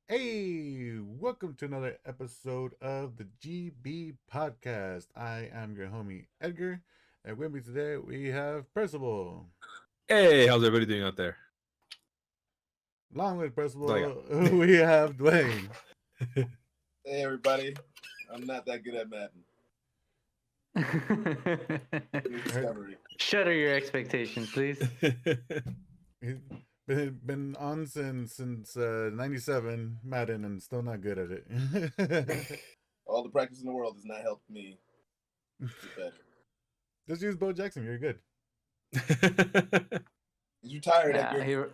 Hey, welcome to another episode of the GB Podcast. I am your homie Edgar, and with me today we have Percival. Hey, how's everybody doing out there? Along with That's all I Percival, we have Dwayne. Hey everybody, I'm not that good at Madden. New discovery. Shutter your expectations, please. He's been on since '97 Madden and still not good at it. All the practice in the world has not helped me get better. Just use Bo Jackson. You're good. He's retired, Yeah, Edgar.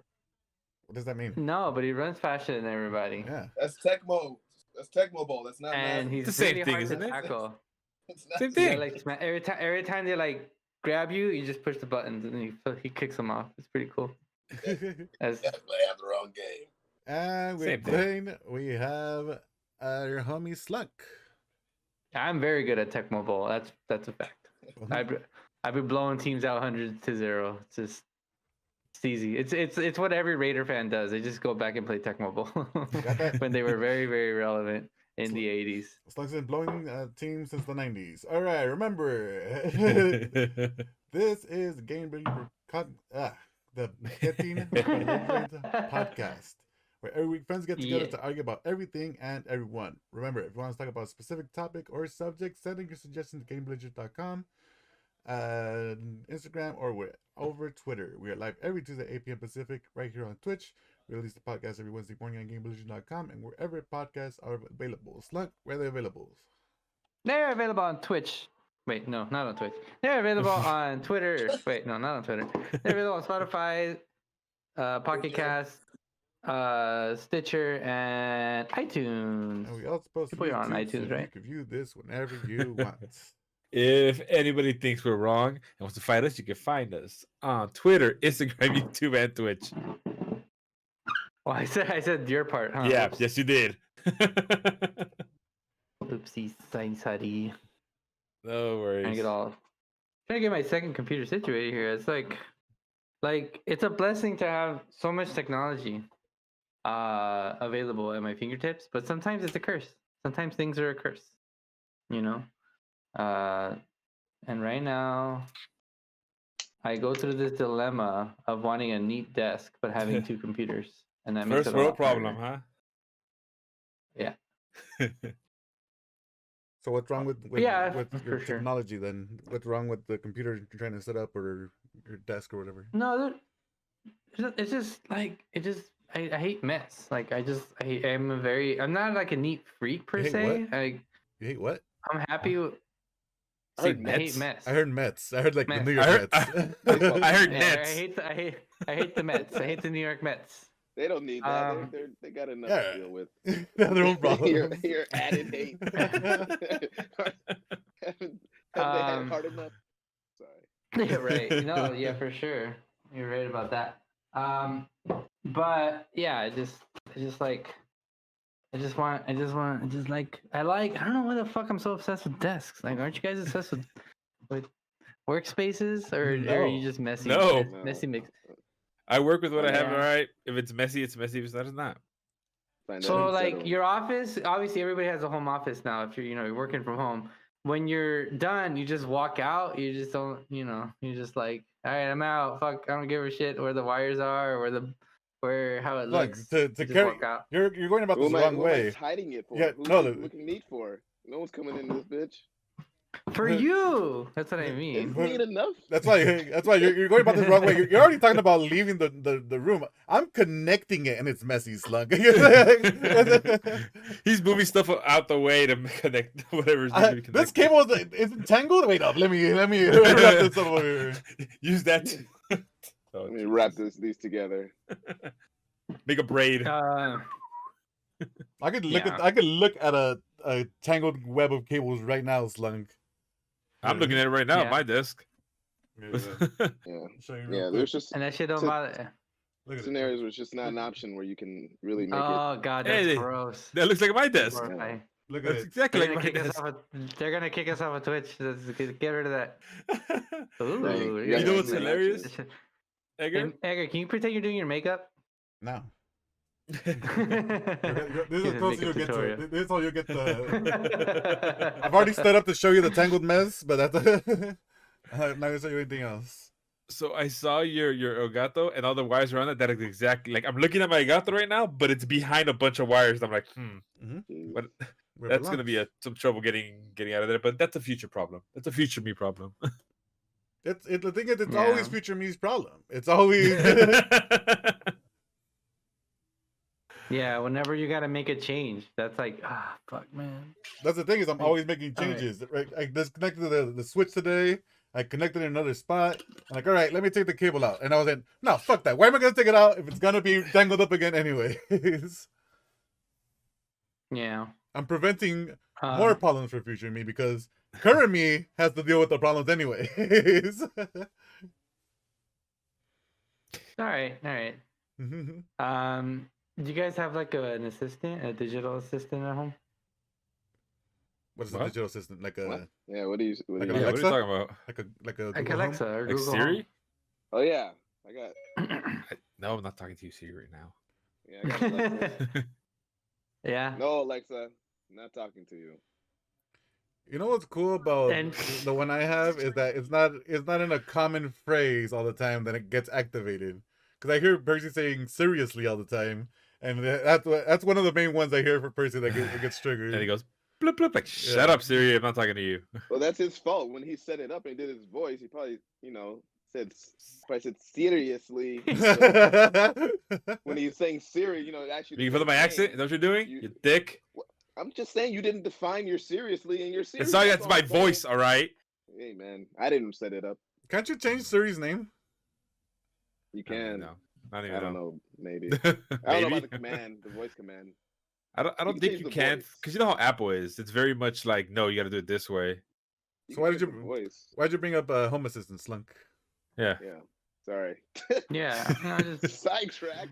What does that mean? no, but he runs faster than everybody. Yeah. That's Tecmo. That's Tecmo Bowl. That's not And Madden. he's the same really thing, hard isn't to it? tackle. It's not Same Yeah, thing. like every time they like grab you, you just push the buttons and he kicks them off. It's pretty cool. As Definitely have the wrong game. And Same with thing. Dwayne, we have your homie Slunk. I'm very good at Tecmo Bowl. That's a fact. I've been blowing teams out 100-0. It's easy. It's what every Raider fan does. They just go back and play Tecmo Bowl when they were very, very relevant in the 80s. Slunk's been blowing teams since the 90s. All right, remember, this is Game Building the Getting Belligerent podcast, where every week friends get together to argue about everything and everyone. Remember, if you want to talk about a specific topic or subject, send in your suggestions to GameBelligerent.com, Instagram, or over Twitter. We are live every Tuesday, 8 p.m. Pacific, right here on Twitch. We release the podcast every Wednesday morning on GameBelligerent.com and wherever podcasts are available. Slunk, where are they available? They're available on Twitch. Wait, no, not on Twitch. They're available on Twitter. Wait, no, not on Twitter. They're available on Spotify, Pocket Cast, Stitcher, and iTunes. And we also post People are on YouTube, iTunes, so right? you can view this whenever you want. If anybody thinks we're wrong and wants to fight us, you can find us on Twitter, Instagram, YouTube, and Twitch. Well, I said your part, huh? Yeah, Oops. yes, you did. Oopsie, sorry. No Trying to get my second computer situated here. It's like it's a blessing to have so much technology available at my fingertips, but sometimes it's a curse. Sometimes things are a curse, you know. And right now, I go through this dilemma of wanting a neat desk but having two computers, and that makes First it a world lot problem, harder. huh? Yeah. So what's wrong with Yeah, with for your sure. technology then? What's wrong with the computer you're trying to set up or your desk or whatever? No, it's just like I hate mess. Like I'm not like a neat freak per You hate se. what? Like You hate what? I'm happy with. I heard I hate Mets. mess. I heard Mets. I heard like the Mets. New York I heard- Mets. I heard Yeah, Nets. I hate the Mets. I hate the New York Mets. They don't need that. Um, They got enough yeah. to deal with. They have their own problems. Your added hate. haven't they had hard enough? Sorry. Yeah, right. No, yeah, for sure. You're right about that. But yeah, I just like. I don't know why the fuck I'm so obsessed with desks. Like, aren't you guys obsessed with workspaces, or are you just messy? No. Messy mix. I work with what I have, Yeah. all right? If it's messy, it's messy. If it's not, it's not. Find So, out like, settle. your office, obviously everybody has a home office now. If you're working from home, when you're done, you just walk out. You just don't, you're just like, all right, I'm out. Fuck, I don't give a shit where the wires are or how it Look, looks. to You just carry, walk out. you're going about Who this am the I, wrong who am I way. hiding it for? Yeah, Who's no, it looking neat for? No one's coming in this bitch. For you, that's what I mean. Isn't neat enough? That's why you're going about this the wrong way. You're already talking about leaving the room. I'm connecting it and it's messy, Slunk. He's moving stuff out the way to connect whatever's connected. This cable is entangled. Wait up, let me wrap this up over here. Use that. To... Oh, Let me wrap these together. Make a braid. Uh, I could look Yeah. at a tangled web of cables right now, Slunk. I'm looking at it right now Yeah. at my desk. Yeah. Yeah. Show you real Yeah, quick. there's just and that shit don't So- bother. Look at it. scenarios where it's just not an option where you can really make it. Oh god, Hey, that's gross. That looks like my desk. Horrifying. Look at That's it. exactly They're like gonna, my kick us desk. they're gonna kick us off of Twitch. Get rid of that. Ooh, Right. you're You know gonna what's see- hilarious? Edgar? Hey, Edgar, can you pretend you're doing your makeup? No. This is as close as you'll get to tutorial. it. This is all you get the. I've already set up to show you the tangled mess, but that's I'm not gonna show you anything else. So I saw your Elgato and all the wires around it. That is exactly like I'm looking at my Elgato right now, but it's behind a bunch of wires. I'm like, but Where it that's gonna be belongs. some trouble getting out of there. But that's a future problem. That's a future me problem. The thing is, it's Yeah. always future me's problem. It's always. Yeah, whenever you gotta make a change, that's like, fuck, man. That's the thing is, I'm Like, always making all right. changes. Right? I disconnected the switch today. I connected in another spot. I'm like, all right, let me take the cable out. And I was like, no, fuck that. Why am I gonna take it out if it's gonna be tangled up again anyways? Yeah. I'm preventing more Um, problems for future me because current me has to deal with the problems anyways. all right. Do you guys have like an assistant, a digital assistant at home? What is a What? digital assistant? Like a What? Yeah, what do you? What Like do an you Yeah, what are Alexa? you talking about? like a Like Google Home? Alexa or Like Google Siri? Oh yeah, I got. No, I'm not talking to you, Siri, right now. Yeah, I got Alexa. Home? Yeah. No, Alexa, I'm not talking to you. You know what's cool about And- the one I have is that it's not in a common phrase all the time that it gets activated. Because I hear Percy saying seriously all the time, and that's one of the main ones I hear for Percy that gets triggered. And he goes, bloop, bloop, like, shut Yeah. up, Siri, I'm not talking to you. Well, that's his fault. When he set it up and did his voice, he probably, said seriously. When he's saying Siri, it actually. You feel my accent? Is that what you're doing? You- You dick. I'm just saying you didn't define your seriously in your Siri. It's sorry, that's all my I'm saying. voice, all right? Hey man, I didn't set it up. Can't you change Siri's name? You can. No, not even I don't know. Maybe. Maybe. I don't know about the command, the voice command. I don't can think change you the can, voice. because you know how Apple is. It's very much like, no, you got to do it this way. So can why did change you- the voice? Why'd you bring up Home Assistant, Slunk? Yeah. Yeah. Sorry. Yeah. No, just Sidetrack.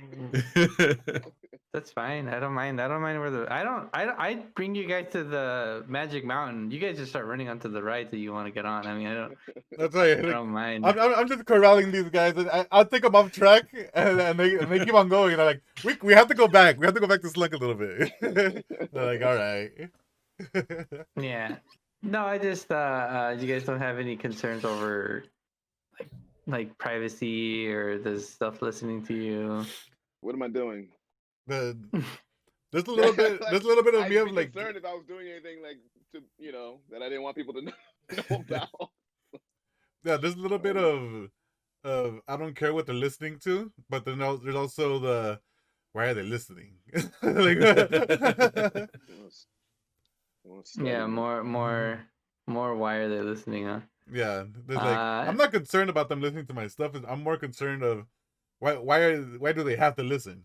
that's fine. I don't mind. Where the I bring you guys to the Magic Mountain. You guys just start running onto the rides that you want to get on. I mean, That's right. I don't mind. I'm just corralling these guys. I'll take them off track, and they keep on going. They're like, we have to go back. We have to go back to Slunk a little bit. They're like, all right. Yeah. No, I just you guys don't have any concerns over like privacy or does stuff listening to you? What am I doing? There's a little bit. There's a little bit of I'd me be of like. concerned if I was doing anything like to that I didn't want people to know about. Yeah, there's a little bit of I don't care what they're listening to, but then there's also the why are they listening? Like, Yeah, more why are they listening, huh? yeah, there's like I'm not concerned about them listening to my stuff. I'm more concerned of why do they have to listen?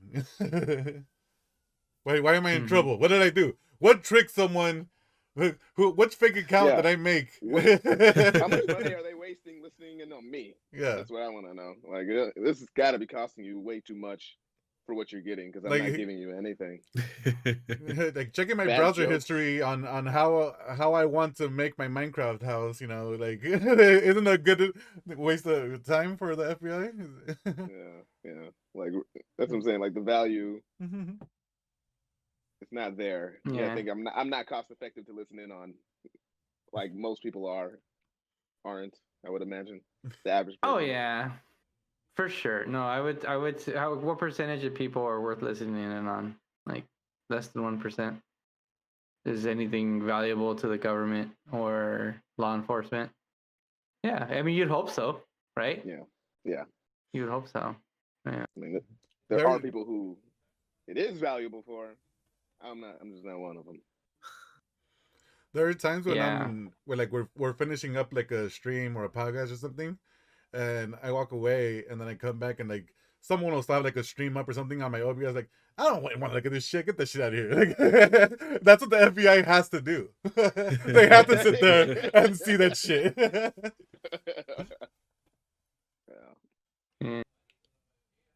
why am I in trouble? What did I do? What tricked someone? Which fake account Yeah. did I make? How much money are they wasting listening in on me? Yeah. That's what I want to know. Like, this has got to be costing you way too much for what you're getting because I'm Like- not giving you anything. Like checking my Bad browser jokes. history on how I want to make my Minecraft house, like isn't a good waste of time for the FBI? Yeah. Like, that's what I'm saying. Like, the value, it's not there. Yeah, Yeah. I think I'm not cost effective to listen in on, like most people aren't. I would imagine the average. Oh person. yeah, for sure. No, I would say, what percentage of people are worth listening in on? Like less than 1%. Is anything valuable to the government or law enforcement? Yeah, I mean you'd hope so, right? Yeah. You would hope so. I mean, there There- are people who it is valuable for. I'm just not one of them. There are times when Yeah. we're finishing up like a stream or a podcast or something, and I walk away and then I come back and like someone will start like a stream up or something on my OBS. Like, I don't want to look at this shit. Get the shit out of here. Like, that's what the FBI has to do. They have to sit there and see that shit.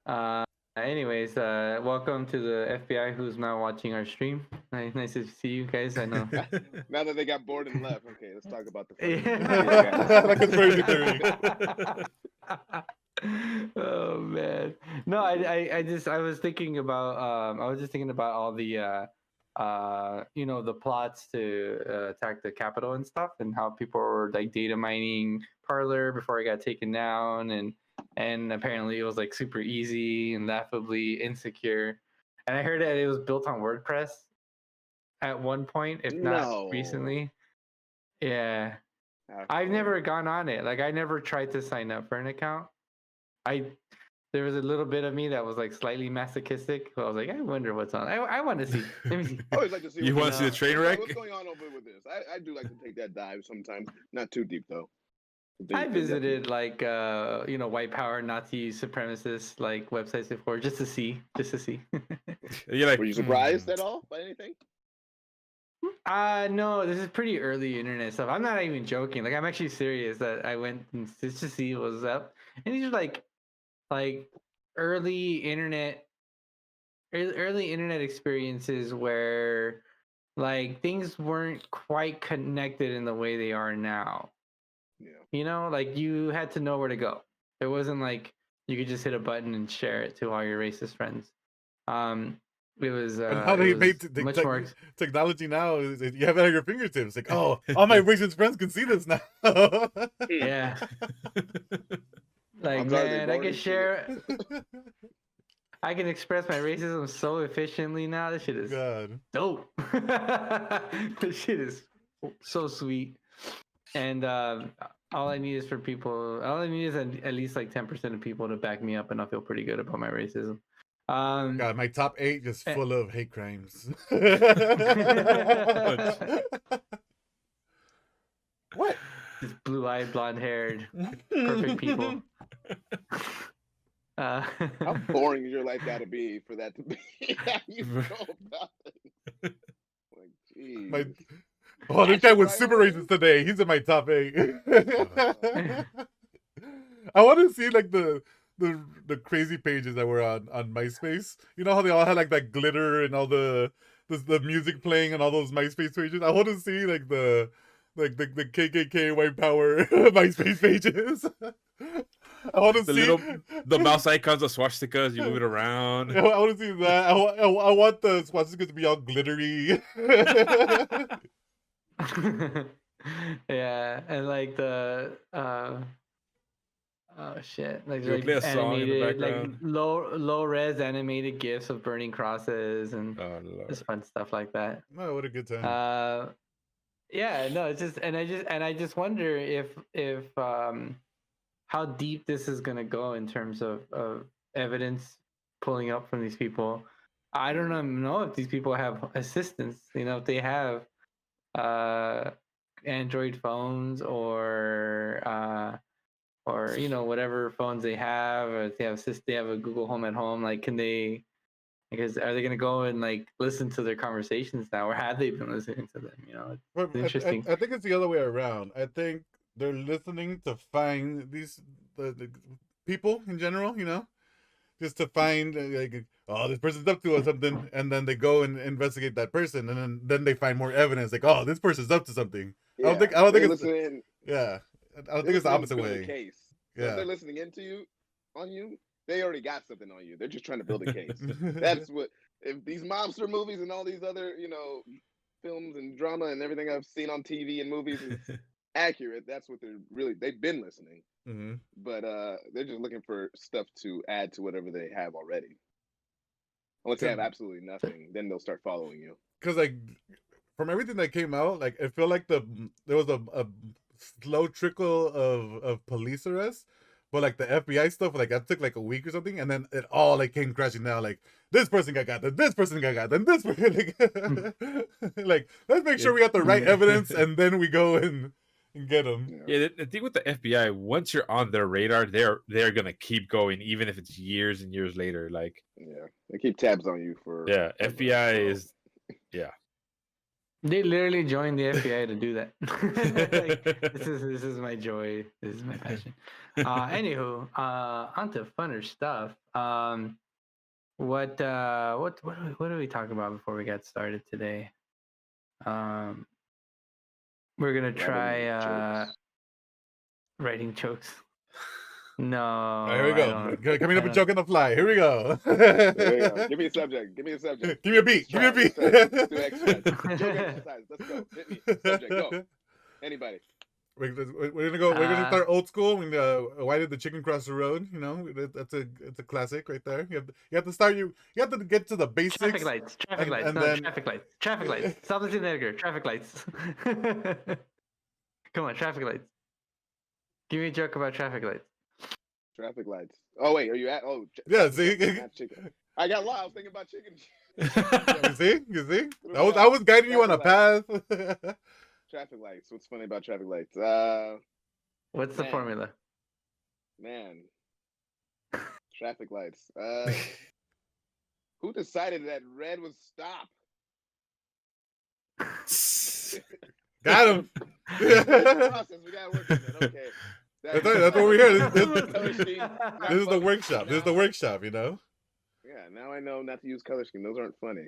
Yeah. Anyways, welcome to the FBI who's not watching our stream. Nice to see you guys. I know. Now that they got bored and left, okay, let's talk about the. Yeah. Like a conspiracy theory. Oh man. No, I was thinking about all the the plots to attack the Capitol and stuff, and how people were like data mining Parler before it got taken down, and apparently it was like super easy and laughably insecure. And I heard that it was built on WordPress at one point, if not No. recently. Yeah. I've never gone on it. Like I never tried to sign up for an account. There was a little bit of me that was like slightly masochistic. So I was like, I wonder what's on. I want to see. Let me see. I always like to see. You want to see the train wreck? What's going on over with this? I do like to take that dive sometimes. Not too deep though. I visited like white power Nazi supremacist like websites before just to see. You're like, were you surprised at all by anything? No, this is pretty early internet stuff. I'm not even joking. Like I'm actually serious that I went just to see what was up. And these are like early internet experiences where like things weren't quite connected in the way they are now. Yeah. Like you had to know where to go. It wasn't like you could just hit a button and share it to all your racist friends. It was and how they made much more technology now is you have it at your fingertips. Like, oh, all my racist friends can see this now. Yeah. Like, man, I can share. I can express my racism so efficiently now. This shit is dope. This shit is so sweet. And all I need is at least like 10% of people to back me up, and I'll feel pretty good about my racism. God, my top 8 just full of hate crimes. What? Just blue-eyed, blonde-haired, perfect people. How boring is your life got to be for that to be how you feel about it? Like, geez. This guy was super racist today. He's in my top 8. I want to see like the crazy pages that were on MySpace. You know how they all had like that glitter and all the music playing on all those MySpace pages. I want to see like the KKK white power MySpace pages. I want to see the mouse icons of swastikas. You move it around. I want to see that. I want the swastikas to be all glittery. Yeah, and like the oh shit! Like animated, like low res animated gifs of burning crosses and just fun stuff like that. Oh, what a good time! Yeah, no, it's just and I just wonder if how deep this is gonna go in terms of evidence pulling up from these people. I don't know if these people have assistants. If they have Android phones or whatever phones they have, or if they have a Google Home at home, like are they gonna go and like listen to their conversations now, or have they been listening to them? It's interesting. I think it's the other way around. I think they're listening to find these the people in general, just to find like, oh, this person's up to something, and then they go and investigate that person, and then they find more evidence, like, oh, this person's up to something. Yeah, I don't think it's listening. Yeah, I don't think it's the opposite way. Case. So yeah, if they're listening on you, they already got something on you. They're just trying to build a case. That's what. If these mobster movies and all these other films and drama and everything I've seen on TV and movies is accurate, that's what they've been listening. Mm-hmm. But they're just looking for stuff to add to whatever they have already. Unless they have absolutely nothing, then they'll start following you. Because like from everything that came out, like I feel like there was a slow trickle of police arrests, but like the FBI stuff, like that took like a week or something, and then it all like came crashing down. Like this person got then this person got then this person like let's make sure we got the right evidence, and then we go and get them. Yeah, the thing with the FBI, once you're on their radar, they're gonna keep going, even if it's years and years later. Like, yeah, they keep tabs on you for. Yeah, FBI is. Yeah, they literally joined the FBI to do that. Like, this is my joy. This is my passion. Anywho, onto funner stuff. What do we talk about before we got started today? We're gonna try writing jokes. No. All right, here we I go. don't- Coming up I with joke on the fly. Here we go. There you go. Give me a subject. Give me a subject. Give me a beat. Let's Give me a try beat. it. Let's do exercise. Joke exercise. Let's go. Hit me. Subject. Go. Anybody. We're gonna go. We're gonna start old school. Why did the chicken cross the road? You know, it's a classic right there. You have to start. You have to get to the basics. Traffic lights. Traffic and- lights. and No, then- traffic lights. Traffic lights. Stop listening to Edgar. Traffic lights. Come on, traffic lights. Give me a joke about traffic lights. Traffic lights. Oh wait, are you at? Oh, Yeah, see? not chicken. I got lost. I was thinking about chicken. You see. I was guiding you on a path. Traffic lights. What's funny about traffic lights? What's the Man. formula? Man. Traffic lights. Who decided that red was stop? Got him. It's a process. We gotta work on that. Okay. That's what we're here. Color scheme, not This is the funny. workshop. This is the Now- workshop. You know. Yeah, now I know not to use color scheme. Those aren't funny.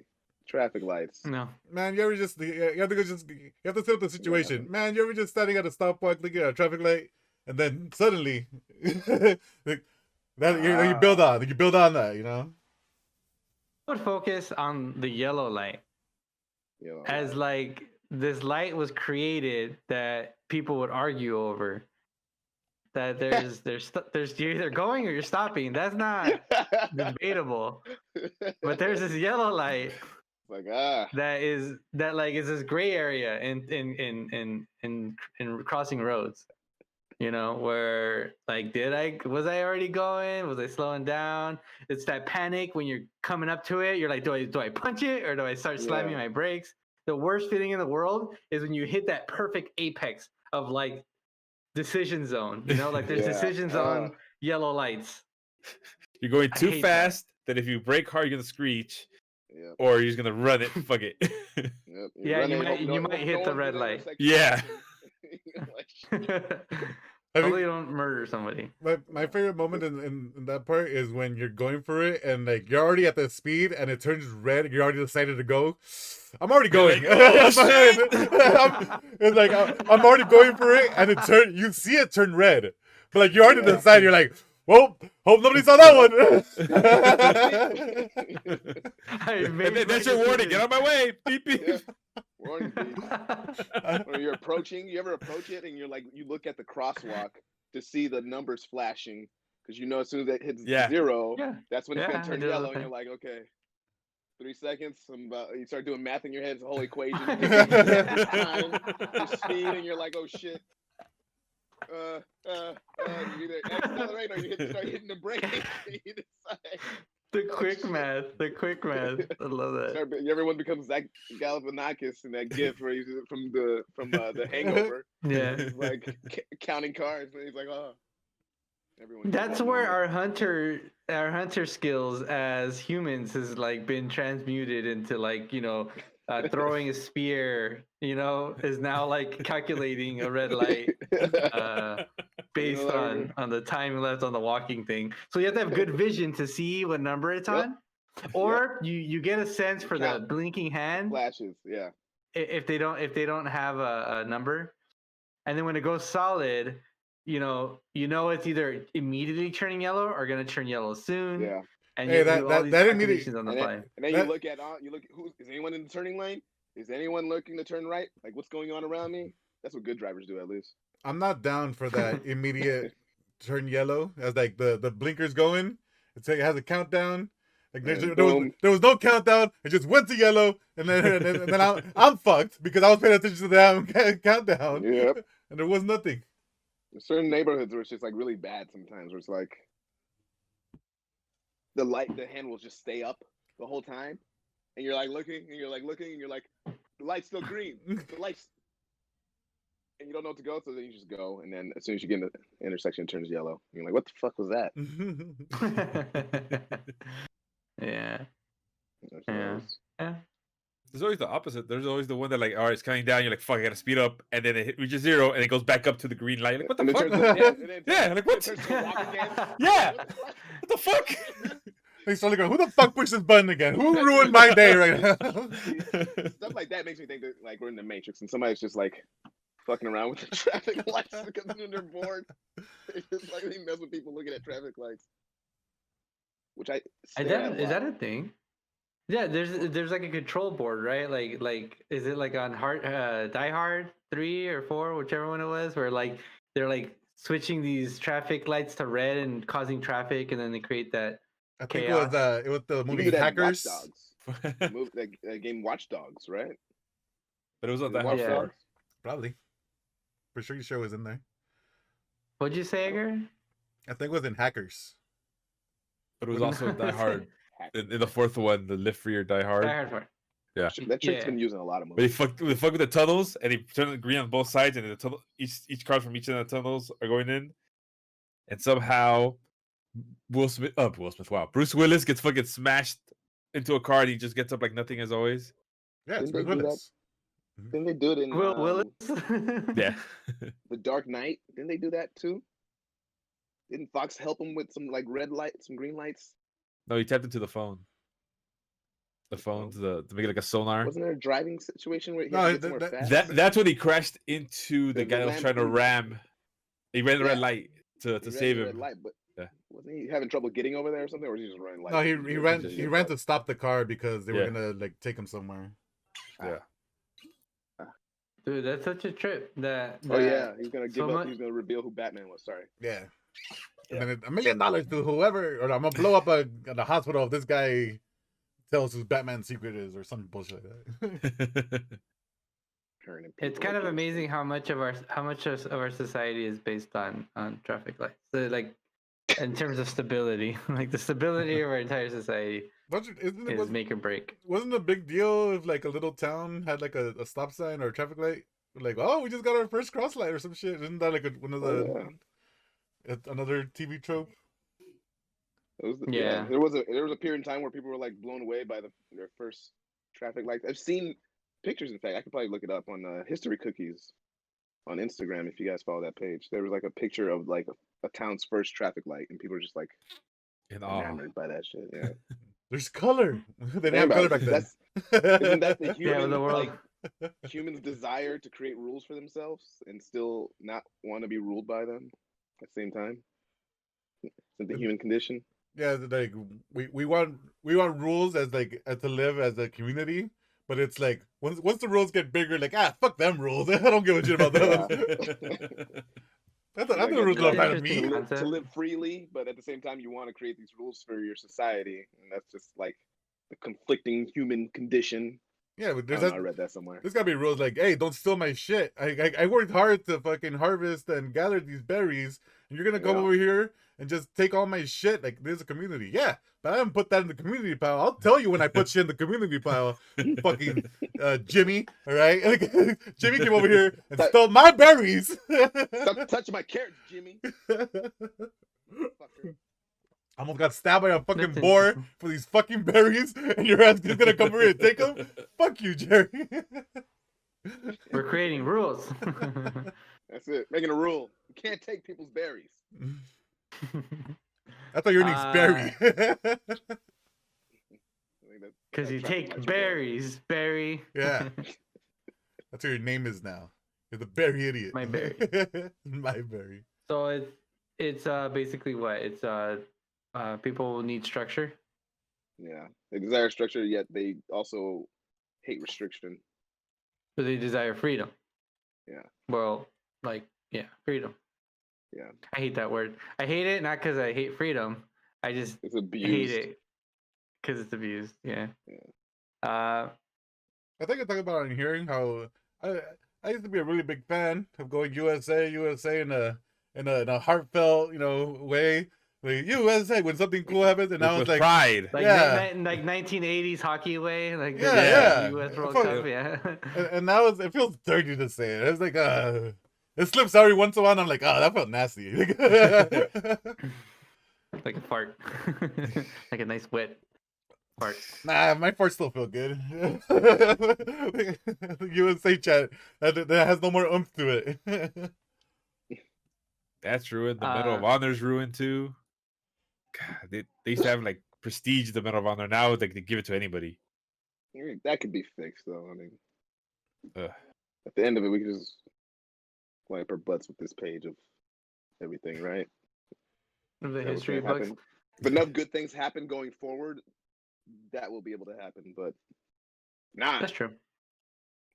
Traffic lights. No. Man, you ever just you have to go just you have to set up the situation. Man, you ever just standing at a stoplight looking at a traffic light, and then suddenly like, that you build on that, you know. I would focus on the yellow light You know, as like this light was created that people would argue over. That there's you're either going or you're stopping. That's not debatable. But there's this yellow light like that is this gray area in crossing roads. You know, where like was I already going? Was I slowing down? It's that panic when you're coming up to it. You're like, do I punch it or do I start slamming Yeah. my brakes? The worst feeling in the world is when you hit that perfect apex of like decision zone. You know, like there's Yeah. decision zone yellow lights. You're going I too hate fast that if you brake hard, you're gonna screech, Yep. or you're just gonna run it. Fuck it. Yep. Yeah, you might hit the red light. Yeah. I think- Hopefully you don't murder somebody. My favorite moment in that part is when you're going for it and like you're already at the speed and it turns red. You're already decided to go. I'm already going. Oh, shit. It's like I'm already going for it and you see it turn red, but like you already decided. You're like, well, hope nobody saw that one. That's your warning. Get out of my way. Beep beep. Yeah. Warning, beep. Or you're approaching. You ever approach it and you're like, you look at the crosswalk to see the numbers flashing because you know as soon as it hits Yeah. 0, Yeah. that's when it's Yeah, gonna I turn do the yellow, same. and you're like, okay, 3 seconds. You start doing math in your head. It's a whole equation. Time, your speed, and you're like, oh shit. You either accelerate or you start hitting the brake. You decide. The quick math. I love that. Everyone becomes Zach Galifianakis in that GIF where he's from the Hangover. Yeah. He's like counting cards, and he's like, oh. Everyone. That's where our hunter skills as humans has like been transmuted into like, you know, throwing a spear, you know, is now like calculating a red light based on the time left on the walking thing. So you have to have good vision to see what number it's on, or you get a sense for the blinking hand flashes. Yeah. if they don't have a number, and then when it goes solid, you know it's either immediately turning yellow or gonna turn yellow soon. Yeah. And Hey, you that- do all that- these that immediate- calculations on the And fly. then That- you look at who is anyone in the turning lane? Is anyone looking to turn right? Like what's going on around me? That's what good drivers do, at least. I'm not down for that immediate turn yellow as like the blinkers going. It has a countdown. Like And there was no countdown. It just went to yellow, and then I'm fucked because I was paying attention to the damn countdown, Yep. and there was nothing. There's certain neighborhoods where it's just like really bad sometimes, where it's like the hand will just stay up the whole time, and you're like looking, and you're like looking, and you're like, the light's still green, the light's, and you don't know what to go, so then you just go, and then as soon as you get in the intersection, it turns yellow. And you're like, what the fuck was that? Yeah. That's Yeah. always- Yeah. There's always the opposite. There's always the one that like, all right, it's counting down. You're like, fuck, I gotta speed up, and then it reaches 0, and it goes back up to the green light. Like, what the And it fuck? turns- yeah, and then- Yeah, like, what? it turns to a walk again. Yeah. What the fuck? What the fuck? They started going, who the fuck pushed this button again? Who ruined my day right now? Stuff like that makes me think that like we're in the Matrix and somebody's just like fucking around with the traffic lights because they're bored. They just like they mess with people looking at traffic lights, which I stare at a Is that lot. a thing? Yeah, there's like a control board, right? Like is it like on Die Hard 3 or 4, whichever one it was, where like they're like switching these traffic lights to red and causing traffic, and then they create that I think chaos. it was the You can movie do that in Hackers. Watch Dogs. The movie, that game Watch Dogs, right? But it was not Is it that Watch hard. Yeah. Dogs? Probably. Pretty sure it was in there. What'd you say, Edgar? I think it was in Hackers. But it was What also did I Die say? Hard in the fourth one, the Live Free or Die Hard. Die Hard 4. Yeah. That trick's Yeah. been used in a lot of But they movies. fuck with the tunnels, and they turn it green on both sides, and the tunnel, each car from each of the tunnels are going in, and somehow Bruce Willis gets fucking smashed into a car, and he just gets up like nothing as always. Yeah, it's Didn't Bruce they do Willis. Didn't they do it in Will Willis. Yeah. The Dark Knight? Didn't they do that too? Didn't Fox help him with some like red lights, some green lights? No, he tapped into the phone. The phone to make it like a sonar. Wasn't there a driving situation where he No, had to get somewhere fast? That's when he crashed into the guy that was trying to ram. He ran the red Yeah. light He to ran save the him. red light, but Yeah. wasn't he having trouble getting over there or something, or was he just running like? No, he ran to stop the car because they were Yeah. gonna like take him somewhere. Yeah. Dude, that's such a trip. Oh yeah, he's gonna give so up. much- He's gonna reveal who Batman was. Sorry. Yeah. Yeah. And then $1 million to whoever, or I'm gonna blow up the hospital if this guy tells who Batman's secret is, or some bullshit like that. Turning It's people kind of against amazing him. how much of our society is based on traffic lights. So, like, in terms of stability, like the stability of our entire society is make or break. Wasn't it a big deal if like a little town had like a stop sign or a traffic light? Like, oh, we just got our first cross light or some shit. Isn't that like one of the another TV trope? Yeah. There was a period in time where people were like blown away by their first traffic lights. I've seen pictures. In fact, I could probably look it up on History Cookies on Instagram if you guys follow that page. There was like a picture of like a town's first traffic light, and people were just like In awe. enamored by that shit. Yeah, There's color. They didn't have Think color about back it. then. Isn't that the Yeah, human the world. like humans' desire to create rules for themselves and still not want to be ruled by them at the same time? Isn't the human condition? Yeah, like we want rules as like to live as a community, but it's like once the rules get bigger, like fuck them rules. I don't give a shit about those. I thought the rules don't matter to me. To live freely, but at the same time, you want to create these rules for your society, and that's just like the conflicting human condition. Yeah, but I read that somewhere. There's gotta be rules like, hey, don't steal my shit. I worked hard to fucking harvest and gather these berries, and you're gonna come over here and just take all my shit. Like, there's a community. Yeah, but I haven't put that in the community pile. I'll tell you when I put shit in the community pile. Fucking Jimmy, all right? Jimmy came over here and stole my berries. Stop touching my carrots, Jimmy. Fucker. I almost got stabbed by a fucking boar for these fucking berries, and your ass is gonna come over here and take them? Fuck you, Jerry. We're creating rules. That's it. Making a rule. You can't take people's berries. I thought your name's Barry. Because you take berries, Barry. Yeah. That's what your name is now. You're the berry idiot. My berry. My berry. So it's basically what? It's people need structure. Yeah. They desire structure, yet they also hate restriction. So they desire freedom. Yeah. Well, like, yeah, freedom. Yeah. I hate that word. I hate it not because I hate freedom. I just It's abused. hate it because it's abused. Yeah. I think I talked about on hearing how I used to be a really big fan of going USA in a heartfelt, way. Like USA when something cool happens, and now it's like pride. Like, yeah, like 1980s hockey way, like the yeah. U.S. World Cup, yeah. And now it feels dirty to say it. It's like it slips out every once in a while. And I'm like, oh, that felt nasty. Like a fart, like a nice wet fart. Nah, my farts still feel good. USA chat that has no more oomph to it. That's ruined. The Medal of Honor's ruined too. God, they used to have like prestige the Medal of Honor. Now like they give it to anybody. That could be fixed, though. I mean, Ugh. at the end of it, we could just wipe our butts with this page of everything, right? The That was history gonna books. happen. If enough good things happen going forward, that will be able to happen. But That's true.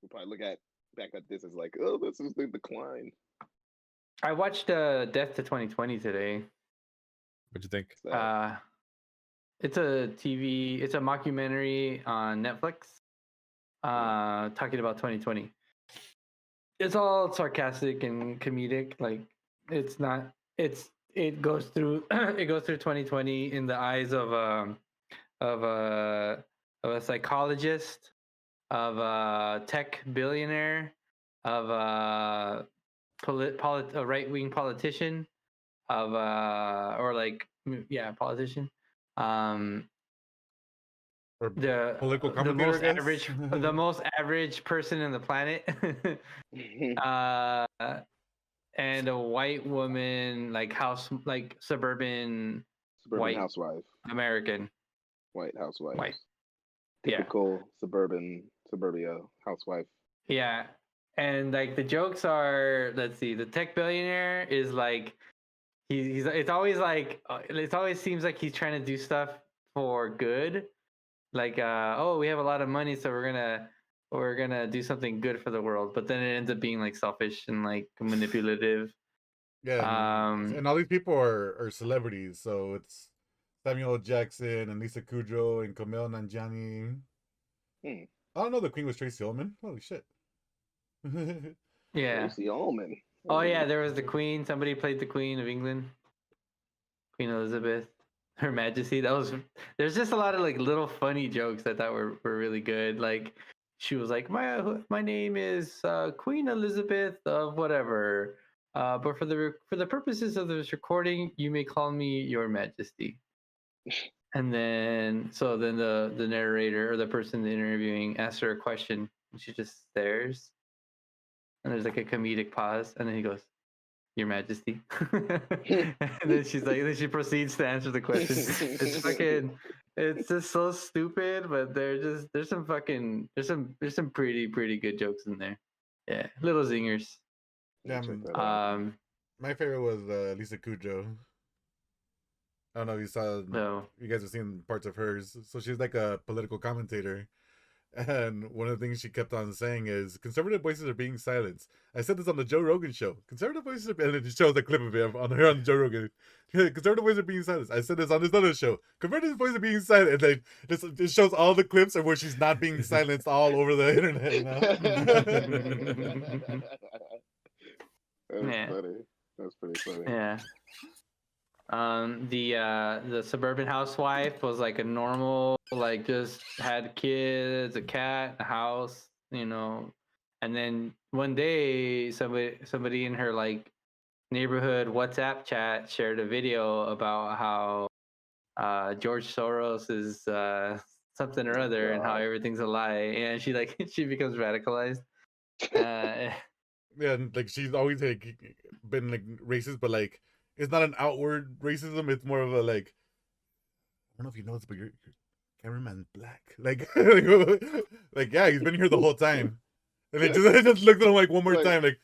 we'll probably look at back at this as like, oh, this is the decline. I watched Death to 2020 today. What'd you think? So, It's a mockumentary on Netflix. Talking about 2020. It's all sarcastic and comedic. Like it goes through 2020 in the eyes of a psychologist, of a tech billionaire, of a right-wing politician, of politician. Or The political the commentator, most I guess? average the most average person in the planet. And a white woman, like suburban suburban white housewife, American. white housewife, White. Yeah. typical suburbia housewife. Yeah. And like the jokes are, let's see, the tech billionaire is like it always seems like he's trying to do stuff for good. Like oh, we have a lot of money, so we're gonna do something good for the world, but then it ends up being like selfish and like manipulative. Yeah, and all these people are celebrities, so it's Samuel L. Jackson and Lisa Kudrow and Kumail Nanjiani. Hmm. I don't know the Queen was Tracy Ullman. Holy shit. Yeah. Tracy Ullman. Oh yeah, there was the Queen. Somebody played the Queen of England, Queen Elizabeth, Her Majesty. There's just a lot of like little funny jokes that were really good. Like she was like, my name is Queen Elizabeth of whatever. But for the purposes of this recording, you may call me Your Majesty. And then the narrator or the person interviewing asks her a question, and she just stares. And there's like a comedic pause, and then he goes, Your Majesty. And then then she proceeds to answer the question. It's just so stupid, but there's some pretty good jokes in there. Yeah, little zingers. Yeah, Check that out. my favorite was Lisa Kudrow. I don't know if you saw. No. You guys have seen parts of hers. So she's like a political commentator. And one of the things she kept on saying is, conservative voices are being silenced. I said this on the Joe Rogan show. Conservative voices are, and it shows a clip of it on her on Joe Rogan. Conservative voices are being silenced. I said this on this other show. Conservative voices are being silenced. And it shows all the clips of where she's not being silenced all over the internet. You know? That's funny. That's pretty funny. Yeah. The suburban housewife was like a normal, like just had kids, a cat, a house, and then one day somebody in her like neighborhood WhatsApp chat shared a video about how George Soros is something or other and how everything's a lie, and she becomes radicalized. Yeah, and like she's always like been like racist, but like it's not an outward racism. It's more of a like, I don't know if you know this, but your cameraman's black. Like, like yeah, he's been here the whole time. And it just looked at him like one more time, like.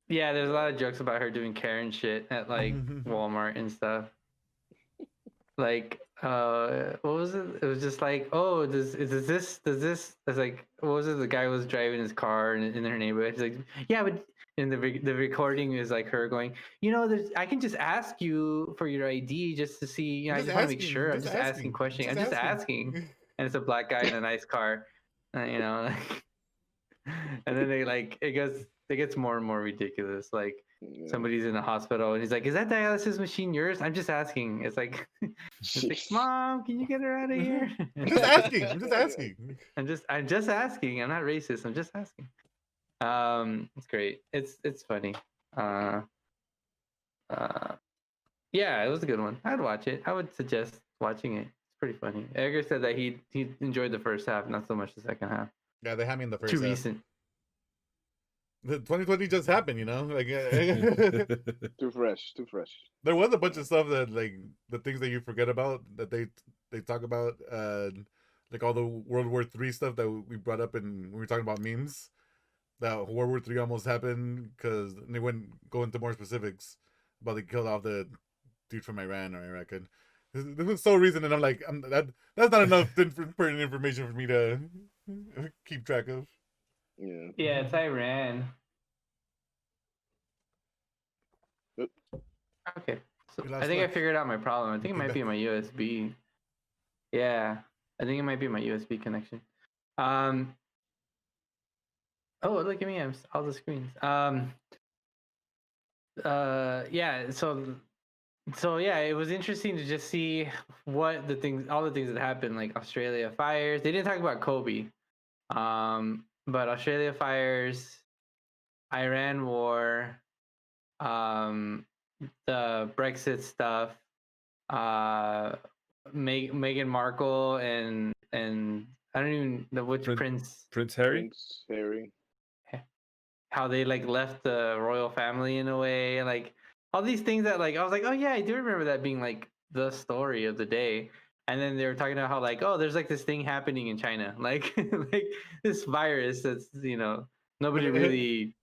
Yeah, there's a lot of jokes about her doing Karen shit at like Walmart and stuff. Like, what was it? It was just like, oh, does this? It's like, what was it? The guy was driving his car in her neighborhood. He's like, yeah, but in the recording is like her going, I can just ask you for your ID just to see. I just want to make sure. I'm just asking questions. I'm just asking. And it's a black guy in a nice car, and then it gets more and more ridiculous. Like somebody's in the hospital and he's like, "Is that dialysis machine yours?" I'm just asking. It's like, Mom, can you get her out of here? I'm just asking. I'm just asking. I'm just asking. I'm not racist. I'm just asking. It's great. It's funny. Yeah, it was a good one. I'd watch it. I would suggest watching it. It's pretty funny. Edgar said that he enjoyed the first half, not so much the second half. Yeah, they had me in the first Too half. recent. The 2020 just happened, like too fresh. There was a bunch of stuff that like the things that you forget about that they talk about, like all the World War III stuff that we brought up when we were talking about memes. that World War III almost happened because they wouldn't go into more specifics about they killed off the dude from Iran or Iraq. And there was so reason, and I'm like, that's not enough pertinent information for me to keep track of. Yeah. Yeah, it's Iran. Oop. Okay. So We I lost think I touch. figured out my problem. I think it Came might be back. my USB. Yeah, I think it might be my USB connection. Oh, look at me! All the screens. Yeah. So yeah, it was interesting to just see all the things that happened, like Australia fires. They didn't talk about Kobe, but Australia fires, Iran war, the Brexit stuff, Meghan Markle and I don't even know which prince, Prince Harry. Prince Harry. how they like left the royal family in a way, and like all these things that like I was like, oh yeah, I do remember that being like the story of the day. And then they were talking about how like, oh, there's like this thing happening in China, like like this virus that's nobody really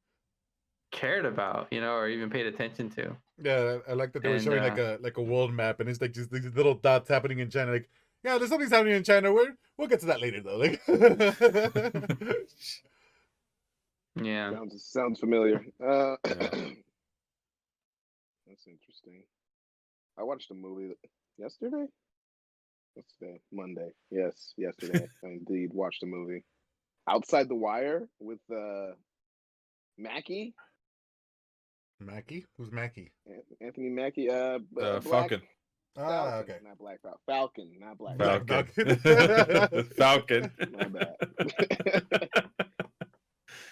cared about, or even paid attention to. Yeah, I like that they were And showing like a world map, and it's like just these little dots happening in China. Like, yeah, there's something's happening in China. We'll get to that later though. Like, yeah, Sounds familiar. Yeah. That's interesting. I watched a movie yesterday. What's today? Monday. Yes, yesterday. I indeed watched a movie. Outside the Wire with Mackie. Mackie? Who's Mackie? Anthony Mackie. Black Falcon. Ah, okay. Not Black Falcon. Falcon, not Black Black Falcon. Falcon. My bad.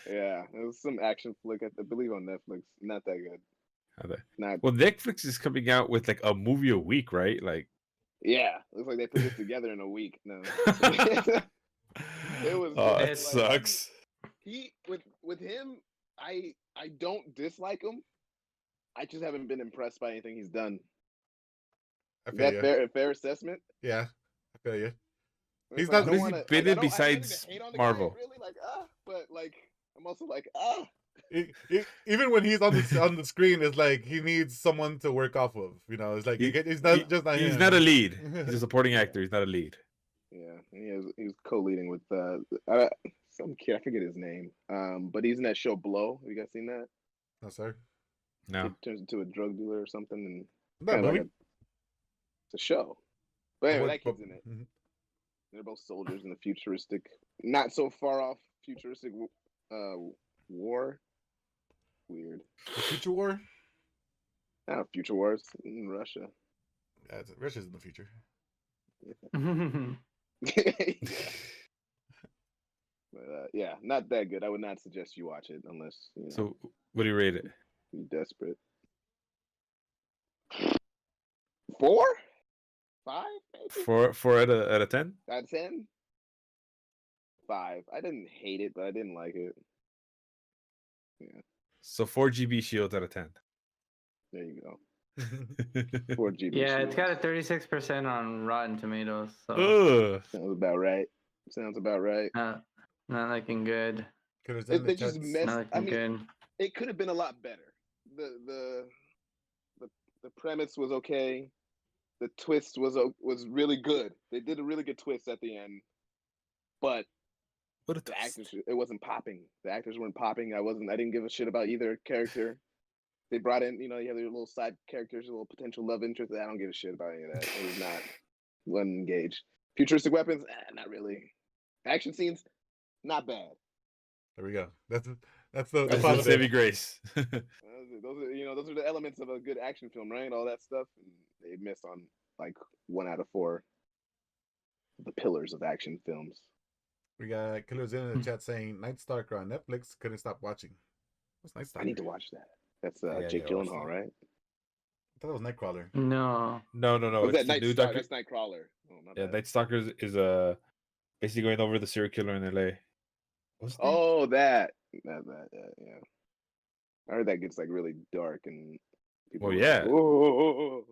Yeah, it was some action flick, I believe, on Netflix. Not that good. Not. Well, Netflix is coming out with like a movie a week, right? Like, Yeah, looks like they put this together in a week. No, it was. Oh, it it was sucks. He with him, I don't dislike him. I just haven't been impressed by anything he's done. I Is feel that you. fair assessment? Yeah, I feel you. It's He's like, not- I What don't has he wanna- been like, I in don't- I can't besides even hate on the Marvel? guy, really, like but like I'm also like Even when he's on the screen, it's like he needs someone to work off of. It's like he's not just not He's him. not a lead. He's a supporting actor. He's not a lead. Yeah, he was co-leading with some kid. I forget his name. But he's in that show Blow. Have you guys seen that? No, sir. No. He turns into a drug dealer or something, and That kinda movie. it's a show. But anyway, What- that kid's in it. Mhm. They're both soldiers in a futuristic, not so far off futuristic war. Weird. The Future War. Future wars in Russia. Yeah, Russia's in the future. Yeah. But yeah, not that good. I would not suggest you watch it unless So, what do you rate it? you're desperate. 4? 5? Maybe? 4 out of 10. Out of 10? 5. I didn't hate it, but I didn't like it. Yeah, So 4 GB shields out of 10. there you go. 4 GB. yeah, it's got a shields. 36% on Rotten Tomatoes. So Ugh. Sounds about right. not looking good. They just messed. Not looking good. It could have been a lot better. The premise was okay. The twist was really good. They did a really good twist at the end, but What a the twist. actors, it wasn't popping. The actors weren't popping. I didn't give a shit about either character. They brought in, you have their little side characters, a little potential love interest. I don't give a shit about any of that. It was wasn't engaged. Futuristic weapons, not really. Action scenes, not bad. There we go. That's the That's the positive. saving grace. Those are the elements of a good action film, right? All that stuff. And they missed on like 1 out of 4 of the pillars of action films. We got Killers in the chat saying Night Stalker on Netflix. Couldn't stop watching. What's Night Stalker? I need to watch that. That's Yeah, Jake yeah, watch Gyllenhaal, that. right? I thought it was Nightcrawler. No. No. Oh, It's that the Night new Stalker. Doctor. That's Nightcrawler. Oh, my Yeah, bad. Night Stalker is basically going over the serial killer in LA. What's his name? Oh, that. Yeah. I heard that gets like really dark and people. Well, are yeah. Like, whoa.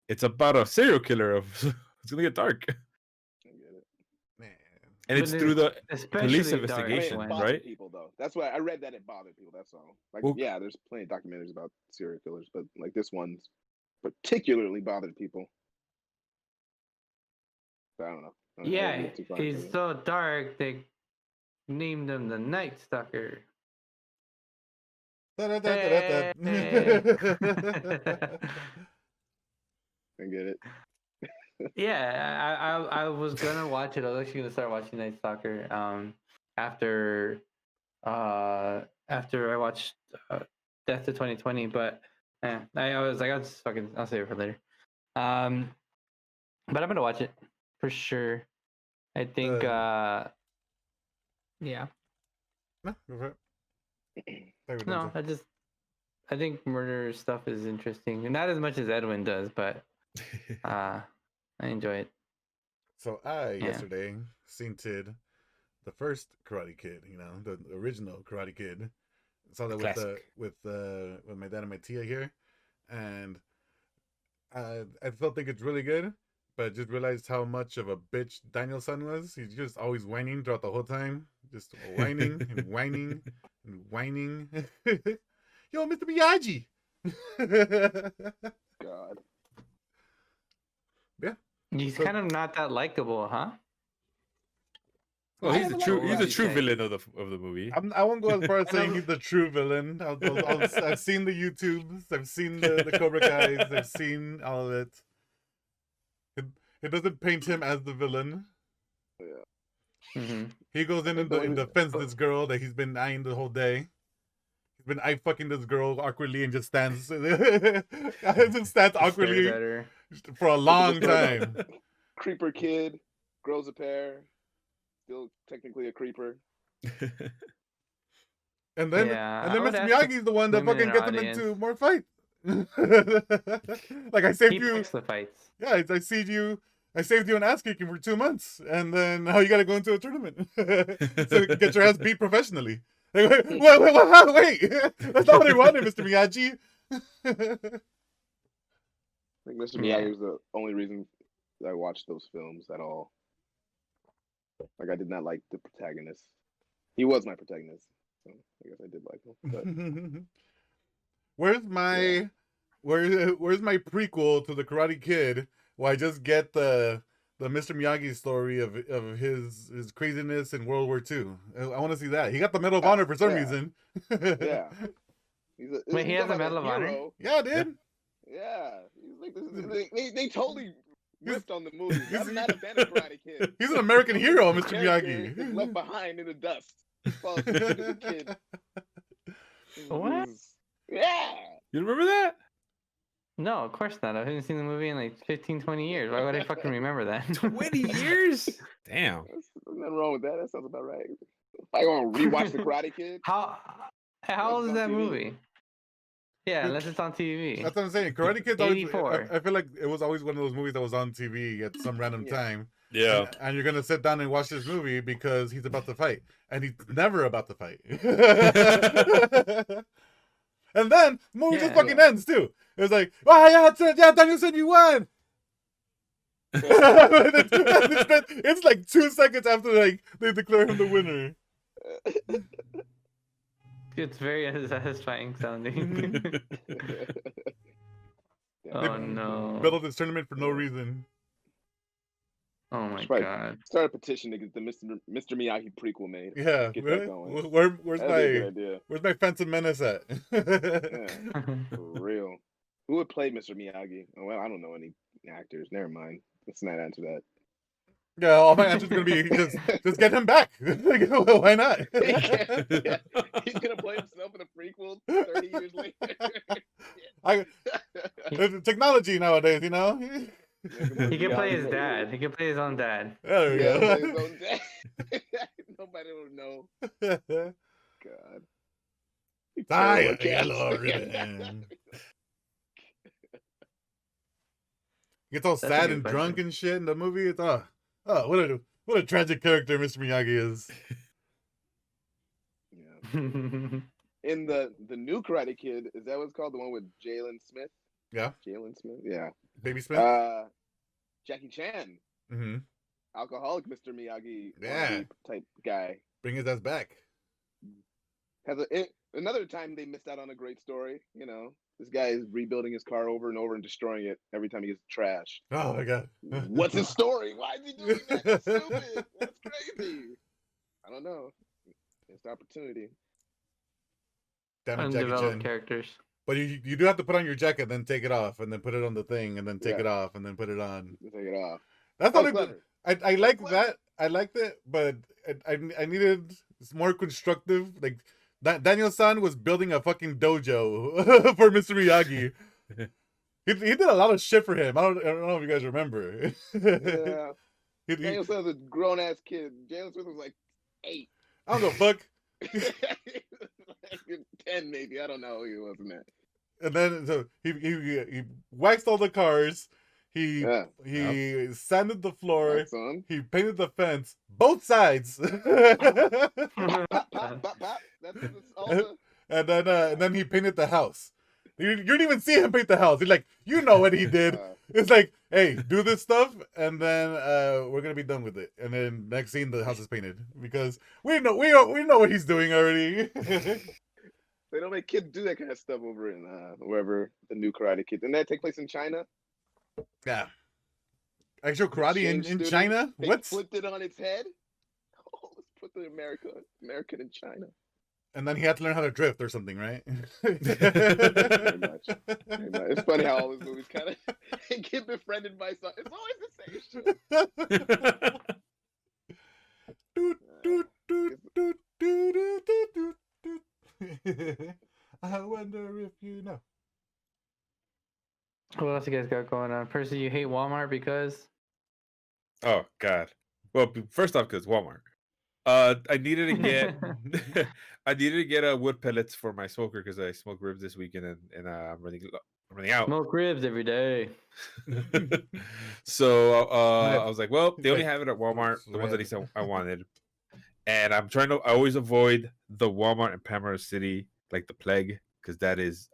It's about a serial killer. It's gonna get dark. I get it. Man. and it's But through the police especially dark I mean, investigation, it when- bothered right? people though. That's why I read that it bothered people. That's all. Like, Well- yeah, there's plenty of documentaries about serial killers, but like this one's particularly bothered people. So I don't know. I don't Yeah, get too far he's into it. so dark they named him the Night Stalker. Da-da-da-da-da-da. I get it. Yeah, I was gonna watch it. I was actually gonna start watching Night Stalker. After I watched Death to 2020, but I was like, I'll save it for later. But I'm gonna watch it for sure. I think yeah. No, go for it. Sorry, we're No, done, I think murder stuff is interesting. Not as much as Edwin does, but I enjoy it. So I Yeah. yesterday seen the first Karate Kid, the original Karate Kid. Saw that Classic. with my dad and my tia here, and I still think it's really good, but I just realized how much of a bitch Daniel-san was. He's just always whining throughout the whole time, just whining and whining and whining. Yo, Mr. Miyagi. God. He's So- kind of not that likable, huh? Well, he's I a like true Karate villain of the movie. I won't go as far as I saying know- he's the true villain. I've seen the YouTubes. I've seen the Cobra Guys. I've seen all of it. It doesn't paint him as the villain. Mm-hmm. He goes in and defends this girl that he's been eyeing the whole day. He's been eye fucking this girl awkwardly and just stands awkwardly At her. for a long time. Creeper kid grows a pair. Still technically a creeper. And then Yeah, and then I would Mr. ask Miyagi's the one that women in fucking our gets him audience. into more fights. Like I saved He you. picks the fights. Yeah, I saved you an ass kicking for 2 months, and then now you got to go into a tournament so you can get your ass beat professionally. Like, wait, that's not what I wanted, Mr. Miyagi. I think Mr. Yeah. Miyagi was the only reason I watched those films at all. Like I did not like the protagonist. He was my protagonist, so I guess I did like him. But where's my prequel to the Karate Kid? Where I just get the Mr. Miyagi story of his craziness in World War II. I want to see that. He got the Medal of Honor for some Yeah. reason. yeah, Wait, he he's has a about Medal of Honor? hero. Yeah, dude. Yeah, he's like they totally ripped on the movie. I'm not a fan of Karate Kid. He's an American hero, Mr. Character is Miyagi. left behind in the dust. Falls asleep as a kid. What? Yeah. You remember that? No, of course not. I haven't seen the movie in like 15, 20 years. Why would I fucking remember that? 20 years? Damn. There's nothing wrong with that. That sounds about right. If I want to rewatch The Karate Kid, How old is on that TV. movie? Yeah, unless it's on TV. That's what I'm saying. Karate Kid's always. 84. I feel like it was always one of those movies that was on TV at some random Yeah. time. Yeah. And you're gonna sit down and watch this movie because he's about to fight, and he's never about to fight. And then the movie just Yeah. fucking ends too. It was like, oh yeah, Daniel said you won. It's like 2 seconds after like they declare him the winner. It's very satisfying sounding. Oh no. Built this tournament for no reason. Oh my Right. god. start a petition to get the Mr. Miyagi prequel made. Yeah, Get that going. where's That'd be a my good idea. where's my Phantom Menace at? Yeah, for real. Who would play Mr. Miyagi? Oh, well, I don't know any actors. Never mind. Let's not answer that. Yeah, all my answers are gonna be just get him back. Why not? Yeah, he's gonna play himself in a prequel 30 years later. There's technology nowadays, you know. He can play his dad. He can play his own dad. There we Yeah, play his go. own dad. Nobody will know. God. He's Die, terrible at yellow casting. ribbon. Gets all That's a sad good and question. drunk and shit in the movie. It's what a tragic character Mr. Miyagi is. Yeah. In the new Karate Kid, is that what it's called? The one with Jalen Smith? Yeah, Jalen Smith? Yeah. Baby Smith. Jackie Chan. Mm-hmm. alcoholic Mr. Miyagi Yeah. wannabe type guy. Bring his ass back. Another time they missed out on a great story. You know, this guy is rebuilding his car over and over and destroying it every time he gets trash. Oh my god. What's his story? Why is he doing that? That's stupid. That's crazy. I don't know. It's opportunity. Damn it, Jackie Undeveloped Chan. characters. But you do have to put on your jacket, then take it off, and then put it on the thing, and then take Yeah. it off, and then put it on. Take it off. That's That not was a good. clever. I like Clever. that. I liked it, but I needed more constructive. Like Daniel-san was building a fucking dojo for Mr. Miyagi. He did a lot of shit for him. I don't know if you guys remember. Yeah. He- Daniel Smith was a grown ass kid. Jalen Smith was like 8. I don't go fuck. Like 10 maybe. I don't know who he was in that. And then so he waxed all the cars. He Yeah. he sanded the floor. That's on. He painted the fence, both sides. Pop, pop, pop, pop. That's all the. And then he painted the house. You didn't even see him paint the house. He's like, you know what he did. It's like, hey, do this stuff, and then we're gonna be done with it. And then next scene, the house is painted because we know what he's doing already. They don't make kids do that kind of stuff over in wherever the new Karate Kid. Didn't that take place in China? Yeah. Actual karate in Exchange student? China? They What? flipped it on its head. Oh, let's put the American in China. And then he had to learn how to drift or something, right? Very much. It's funny how all these movies kind of get befriended by some. It's always the same shit. Doot, doot, doot, doot, doot, doot, doot, doot. I wonder if you know. What else you guys got going on? Percy, you hate Walmart because Oh God. Well, first off, because Walmart. I needed to get wood pellets for my smoker because I smoked ribs this weekend and I'm running out. smoke ribs every day. So Red. I was like, well, they only Red. have it at Walmart, It's the ones that red. he said I wanted. And I always avoid the Walmart in Panama City like the plague because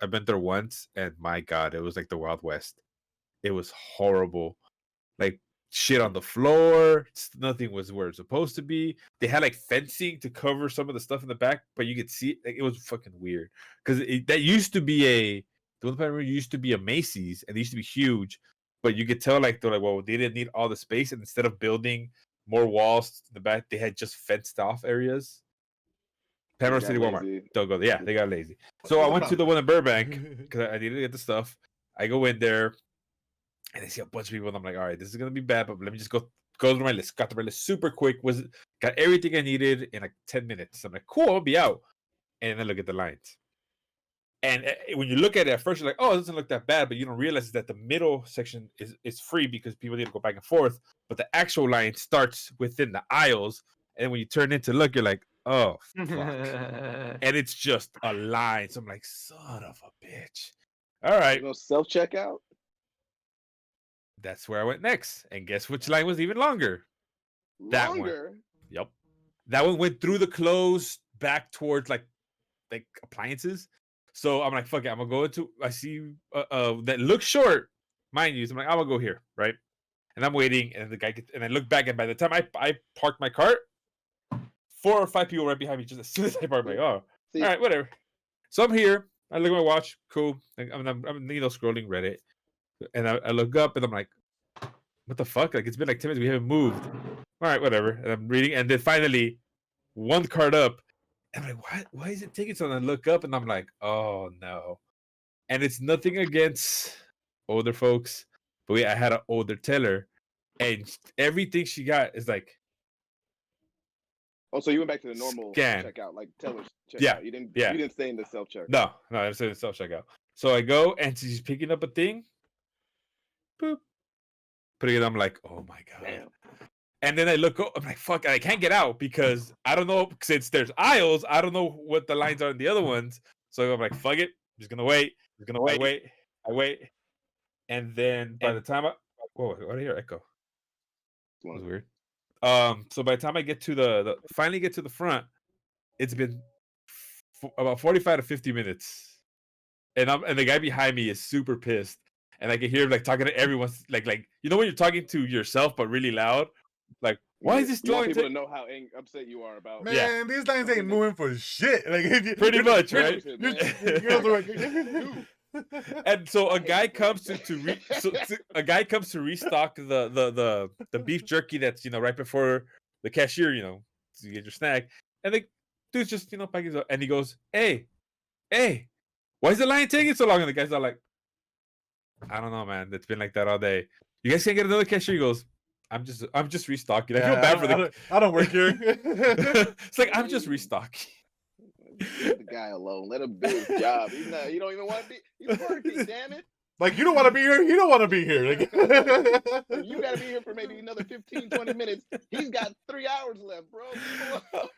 I've been there once and my God, it was like the Wild West. It was horrible. Like shit on the floor. Nothing was where it's supposed to be. They had like fencing to cover some of the stuff in the back, but you could see like, it was fucking weird because that used to be the one part used to be a Macy's and it used to be huge, but you could tell like they're like, well, they didn't need all the space, and instead of building more walls in the back, they had just fenced off areas. Panama They City got Walmart. lazy. Don't go there. Yeah, they got lazy. So I went to the one in Burbank because I needed to get the stuff. I go in there and I see a bunch of people, and I'm like, all right, this is gonna be bad, but let me just go through my list. Got the my list super quick. Got everything I needed in like 10 minutes. I'm like, cool, I'll be out. And then look at the lines. And when you look at it at first, you're like, oh, it doesn't look that bad, but you don't realize that the middle section is free because people need to go back and forth. But the actual line starts within the aisles, and when you turn in to look, you're like, oh, fuck. And it's just a line. So I'm like, son of a bitch. All right. Self checkout. That's where I went next. And guess which line was even longer? That one. Longer. Yep. That one went through the clothes back towards like appliances. So I'm like, fuck it. I'm gonna go into. I see that looks short, mind you. So I'm like, I'm gonna go here, right? And I'm waiting, and the guy gets, and I look back, and by the time I parked my cart, 4 or 5 people right behind me. Just as soon as I parked, I'm like, oh, See, all right, whatever. So I'm here. I look at my watch. Cool. I'm scrolling Reddit, and I look up, and I'm like, what the fuck? Like it's been like 10 minutes. We haven't moved. All right, whatever. And I'm reading, and then finally, one cart up. And I'm like, what? Why is it taking so long? I look up, and I'm like, oh no. And it's nothing against older folks, but I had an older teller, and everything she got is like, oh, so you went back to the normal Scan. checkout, like teller's checkout. Yeah, You didn't. yeah. You didn't stay in the self checkout. no, I'm saying self checkout. So I go, and she's picking up a thing. Boop. Putting it. I'm like, oh my god. Damn. And then I look up, I'm like, fuck, I can't get out because I don't know, since there's aisles, I don't know what the lines are in the other ones. So I'm like, fuck it, I'm just gonna wait. I wait. And then by the time whoa, what I hear echo? That was weird. So by the time I get to finally get to the front, it's been about 45 to 50 minutes. And the guy behind me is super pissed. And I can hear him like talking to everyone, like you know when you're talking to yourself but really loud. like, why is this You want drawing? people to know how upset you are about. Man, Yeah. these lines ain't moving for shit. Like Pretty much, right? You're the And so I a hate guy people like comes that. a guy comes to restock the beef jerky that's right before the cashier, to get your snack, and the dude's just packing it up, and he goes, hey, why is the line taking so long? And the guy's all like, I don't know, man, it's been like that all day. You guys can't get another cashier? He goes, I'm just restocking. I feel bad for the I don't work here. it's like, I'm just restocking. Leave the guy alone. Let him do his job. He's not. You don't even want to be. He's working. Damn it. Like, you don't want to be here. You don't want to be here. Like, You got to be here for maybe another 15, 20 minutes. He's got 3 hours left, bro.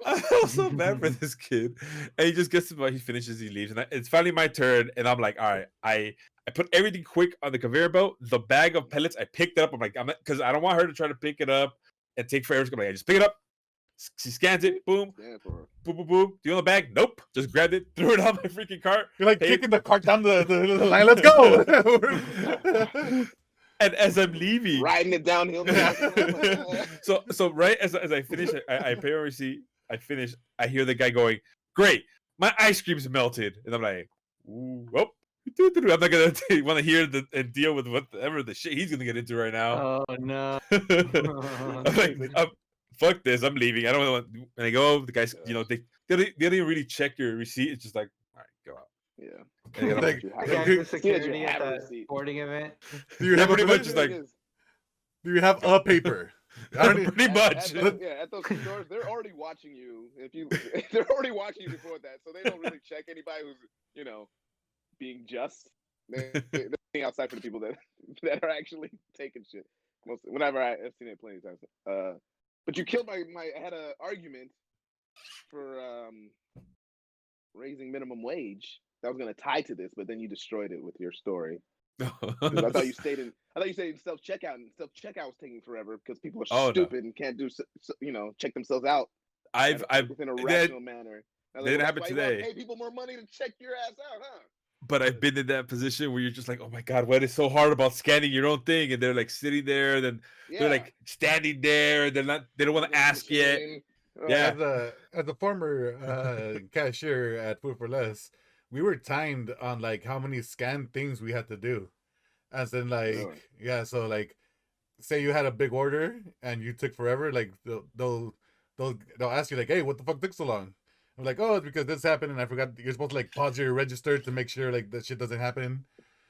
I feel so bad for this kid. And he just gets to he finishes, he leaves. And it's finally my turn. And I'm like, all right, I put everything quick on the conveyor belt. The bag of pellets, I picked it up. I'm like, because I don't want her to try to pick it up and take forever. I'm like, I just pick it up. She scans it. Boom. Boom, boom, boom. Do you want the bag? Nope. Just grabbed it, threw it on my freaking cart. you're like kicking the cart down the line. Let's go. And as I'm leaving, Riding it downhill. so right as I finish, I pay my receipt. I finish. I hear the guy going, "Great, my ice cream's melted," and I'm like, "Ooh, well, I'm not gonna want to hear and deal with whatever the shit he's gonna get into right now." Oh no. I'm like, fuck this. I'm leaving. I don't want. And I go. The guys, they don't even really check your receipt. It's just like, all right, go out. Yeah. And I Like, gotta- I got you- the security at have a that receipt. sporting event. Do you have pretty a much just like, Do you have a paper? I don't need, pretty much. At those stores, they're already watching you. They're already watching you before that, so they don't really check anybody who's being just. They're being outside for the people that are actually taking shit. Whenever I've seen it plenty of times. But you killed I had an argument for raising minimum wage that was going to tie to this, but then you destroyed it with your story. 'Cause I thought you stayed in self checkout, and self checkout was taking forever because people are stupid and can't do check themselves out. I've within a rational manner. That didn't happen today. Pay people more money to check your ass out, huh? But I've been in that position where you're just like, oh my god, what is so hard about scanning your own thing? And they're like sitting there, then they're like standing there. They don't want to ask yet. Yeah. As a former cashier at Food for Less, we were timed on like how many scanned things we had to do. As in so like, say you had a big order and you took forever, like they'll ask you like, hey, what the fuck took so long? I'm like, oh, it's because this happened and I forgot. You're supposed to like pause your register to make sure like that shit doesn't happen.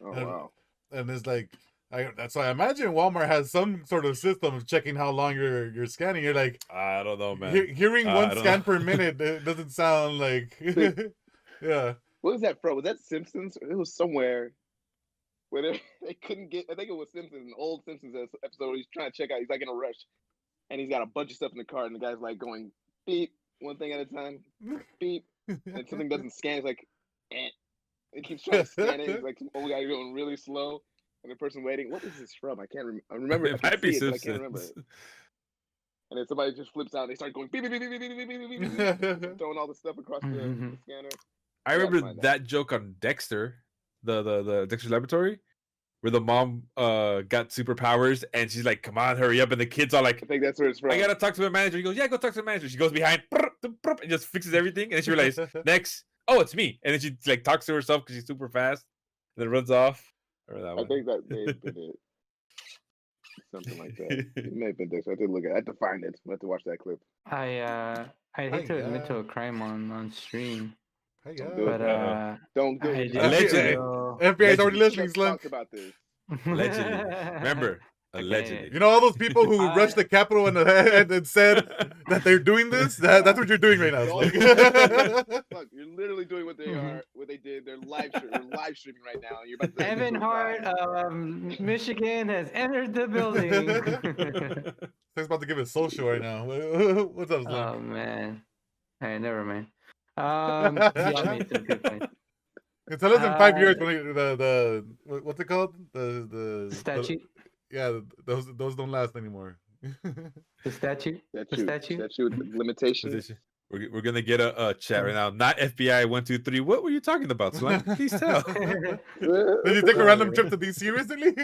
Oh wow. And it's like, that's why I imagine Walmart has some sort of system of checking how long you're scanning. You're like, I don't know, man. Hearing one scan per minute it doesn't sound like, yeah. What was that from? Was that Simpsons? It was somewhere where they couldn't get. I think it was Simpsons, an old Simpsons episode where he's trying to check out. He's like in a rush, and he's got a bunch of stuff in the cart, and the guy's like going beep one thing at a time, beep, and something doesn't scan. He's like, eh. He keeps trying to scan it. He's like some old guy going really slow, and the person waiting. What is this from? I can't remember. I remember It might be but I can't remember Simpsons. it. And then somebody just flips out. And they start going beep beep beep beep beep beep beep beep, beep, throwing all the stuff across the scanner. I remember that joke on Dexter, the Dexter Laboratory, where the mom got superpowers and she's like, "Come on, hurry up!" And the kids are like, I think that's where it's from. "I gotta talk to the manager." He goes, "Yeah, go talk to the manager." She goes behind and just fixes everything, and then she realizes, "Next, oh, it's me!" And then she like talks to herself because she's super fast, and then runs off. I think that may have been it. Something like that. It may have been Dexter. I did look at it. I had to find it. I had to watch that clip. I hate to admit to a crime on stream. Hey, Don't yeah. do it. But Don't do I it. did Allegedly. feel- FBI's already We listening, just Slim. talked about this. Allegedly. Remember, Okay. allegedly. You know all those people who rushed the Capitol and said that they're doing this? That's what you're doing right now. Don't- Slim. Look, you're literally doing what they are, what they did. They're live streaming right now, and you're about to. Evan Hart of Michigan has entered the building. He's about to give it social right now. What's up, Slim? Oh man. Hey, never mind. Y'all made some good points. Tell us in 5 years when what's it called? The Statute. those don't last anymore. The statute. Statute limitations. We're gonna get a chat right now. Not FBI 1 2 3. What were you talking about, Slime? Please tell. Did you take a random trip to DC recently?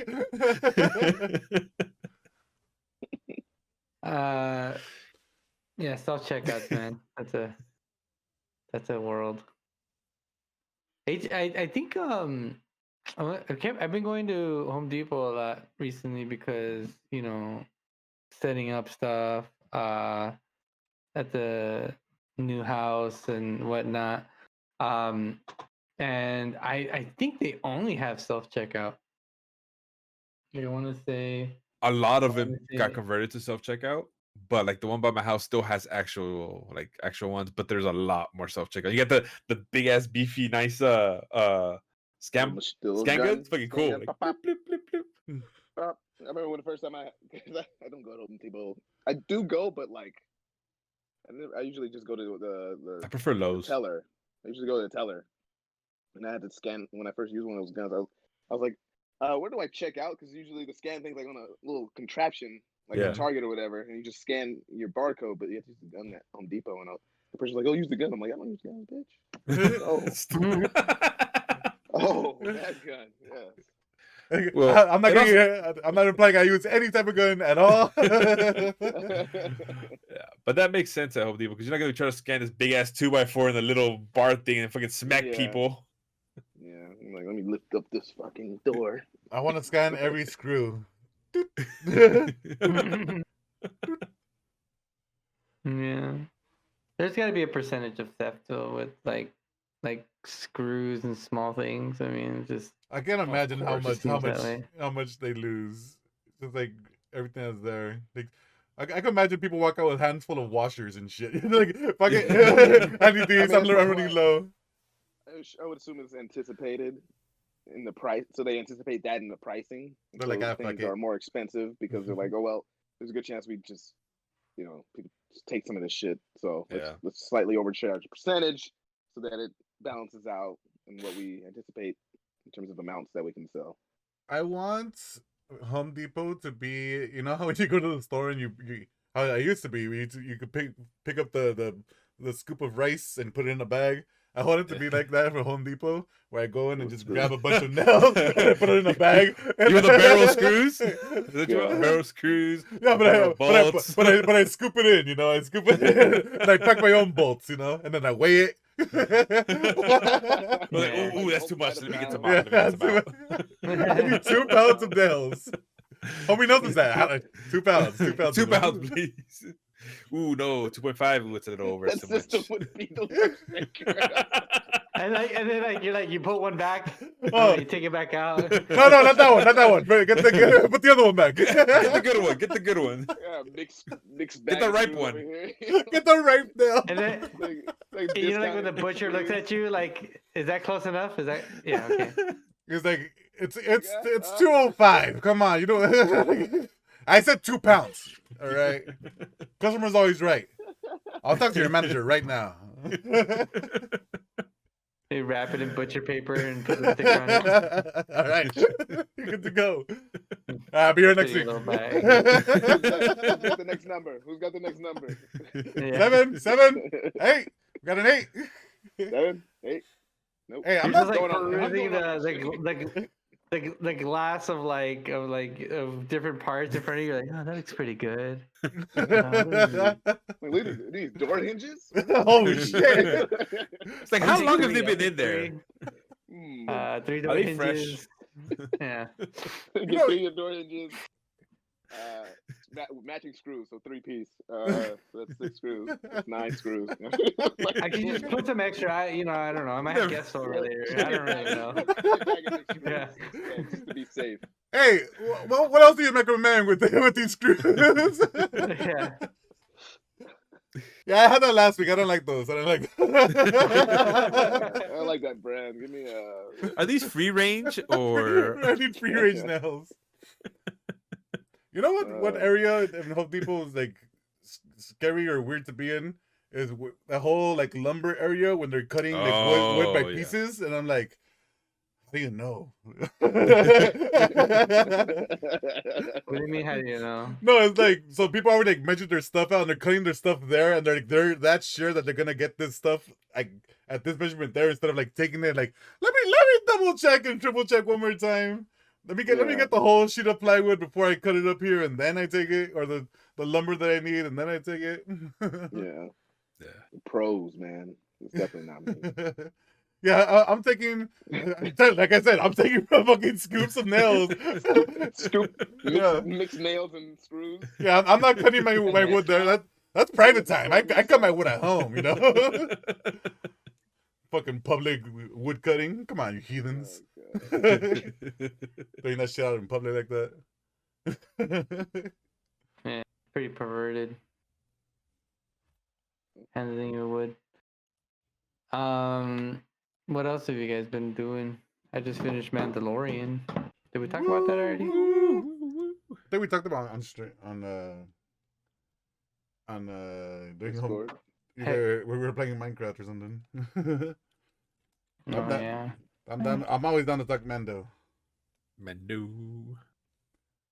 Yeah, self checkouts, man. That's a world. I think I've been going to Home Depot a lot recently because setting up stuff at the new house and whatnot. And I think they only have self checkout. I want to say A lot of Let them me got see. converted to self checkout, but like the one by my house still has actual ones. But there's a lot more self checkout. You get the big ass beefy nice scan Little scan gun, goods. Fucking scan cool. gun, Like, pop, pop. bloop, bloop, bloop, bloop. I remember when the first time cause I don't go to Home Depot. I do go, but like I usually just go to I prefer the Lowe's. teller. I usually go to the teller, and I had to scan when I first used one of those guns. I was like, where do I check out? Because usually the scan thing's like on a little contraption, like Yeah. a Target or whatever, and you just scan your barcode, but you have to use the gun at Home Depot. And the person's like, "Oh, use the gun." I'm like, "I don't use guns, bitch." Oh, that gun. Yeah. Well, I'm not it gonna. I'm not implying I use any type of gun at all. Yeah, but that makes sense at Home Depot because you're not gonna try to scan this big ass 2x4 in the little bar thing and fucking smack Yeah. people. Yeah, I'm like, let me lift up this fucking door. I want to scan every screw. Yeah. There's got to be a percentage of theft though with like screws and small things. I mean, just I can't imagine how course it seems that way. much they lose. Just like everything that's there. Like I can imagine people walk out with hands full of washers and shit. Like fuck it, I need these. I'm that's running low. I would assume it's anticipated in the price, so they anticipate that in the pricing. They're like, so "Ah, fuck things it." are more expensive because they're like, oh well, there's a good chance we just, people just take some of this shit. So Yeah. let's slightly overcharge a percentage so that it balances out in what we anticipate in terms of amounts that we can sell. I want Home Depot to be, you know how when you go to the store and you how it used to be, you could pick up the scoop of rice and put it in a bag. I want it to be like that for Home Depot, where I go in and just grab a bunch of nails and put it in a bag. You want the barrel screws? Is that you want? Yeah. Barrel screws? Yeah, barrel bolts? but I scoop it in, I scoop it in, and I pack my own bolts, and then I weigh it. Like, Yeah. ooh, that's too much. Let me get some out. Yeah, Let me get some out. I need 2 pounds of nails. How many nails is that? 2 pounds. 2 pounds. 2 pounds, please. Ooh, no, 2.5. Ooh, it's a little over. That Too system much. would be the worst. And then you put one back, Oh. you take it back out. No, not that one. Not that one. Put the other one back. Get the good one. Get the good one. Yeah, mixed Get bag the of ripe screws one. over here. Get the ripe nail. And then Like like when the discounted butcher looks screws. at you, like, is that close enough? Is that okay? It's like it's Yeah, 205. Come on, I said 2 pounds. All right. Customer's always right. I'll talk to your manager right now. They wrap it in butcher paper and put the sticker on it. All right. You're good to go. I'll be here next Put it week. in a little Who's got the next number? Who's got the next number? Yeah. 7, 8. We got an 8. 7, 8. Nope. Hey, I'm You're not just like going on- I'm perusing going on the glass of of different parts in front of you. You're like, oh, that looks pretty good. Like, look at these door hinges. Oh shit. It's like, how long have they been in there? Hmm. 3 Are door they fresh? hinges. Yeah. Get 3 door hinges. Matching screws, so 3-piece. So that's 6 screws. That's 9 screws. I can just put some extra. I don't know. I might have guests over later. I don't really know. Yeah. Yeah. Just to be safe. Hey, what else do you recommend with these screws? Yeah. Yeah, I had that last week. I don't like those. I don't like. I like that brand. Give me a. Are these free range or? I need free range nails. You know what area in Home Depot is like scary or weird to be in is the whole like lumber area when they're cutting like wood by Oh, yeah. pieces, and I'm like, how do you know? What do you mean? How do you know? No, it's like so people already like measured their stuff out and they're cutting their stuff there, and they're that sure that they're gonna get this stuff like at this measurement there instead of like taking it like let me double check and triple check one more time. Let me get the whole sheet of plywood before I cut it up here and then I take it, or the the lumber that I need, and then I take it. Yeah, Yeah. pros, man. It's definitely not me. Yeah, I'm taking. Like I said, I'm taking fucking scoops of nails. Scoop, Yeah, mix nails and screws. yeah. I'm not cutting my wood there. That's private time. I cut my wood at home. You know. Fucking public wood cutting. Come on, you heathens. Oh, God. Doing that shit out in public like that. Yeah, pretty perverted. Handling your wood. What else have you guys been doing? I just finished Mandalorian. Did we talk about that already? I think we talked about on doing home. Discord. Either we were playing Minecraft or something. Oh that- yeah. I'm down. I'm always down to talk Mando. Manu.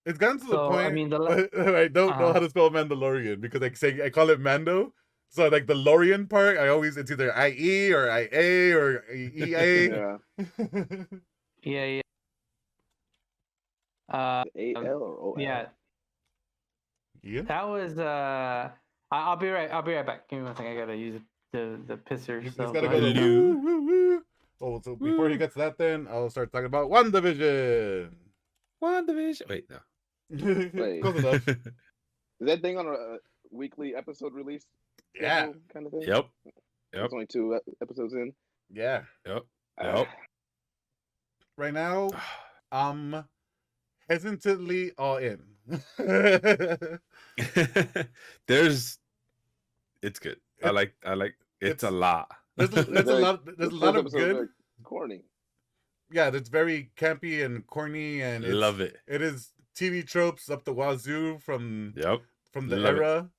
It's gotten to the So, point. I mean, I don't know how to spell Mandalorian because I call it Mando. So like the Lorian part, it's either IE or IA or EA. Yeah. Yeah. AL or OL? Yeah. Yeah. That was I'll be right back. Give me one second. I gotta use the pisser. He's So gotta go go. ahead. Woo, woo, woo. Oh, so before he gets to that, then I'll start talking about WandaVision. WandaVision. Wait, no. Wait. Close enough. Is that thing on a weekly episode release? Yeah. schedule Kind of thing? Yep. It's only 2 episodes in. Yeah. Yep. Ah, Right now, I'm hesitantly all in. It's good. I like it's a lot. There's a lot. There's a the lot first of episode is good. very corny. Yeah, it's very campy and corny, and Love it. It is TV tropes up the wazoo from Yep. the Love it. era,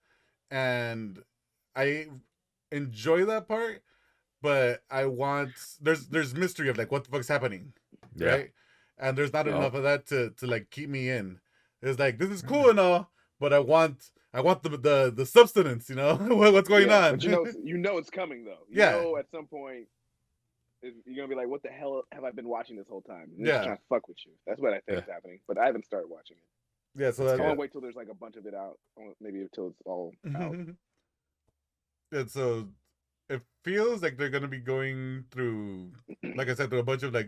and I enjoy that part. But I want there's mystery of like what the fuck's happening, Yeah. right? And there's not Yeah. enough of that to like keep me in. It's like this is cool and all, but I want the substance, you know, what's going Yeah, on. But you know it's coming though. You Yeah. know at some point you're gonna be like, "What the hell have I been watching this whole time?" And Yeah. it's trying to fuck with you. That's what I think is happening. But I haven't started watching it. Yeah, so I that, want to wait till there's like a bunch of it out. Maybe until it's all out. and so it feels like they're gonna be going through, like I said, through a bunch of like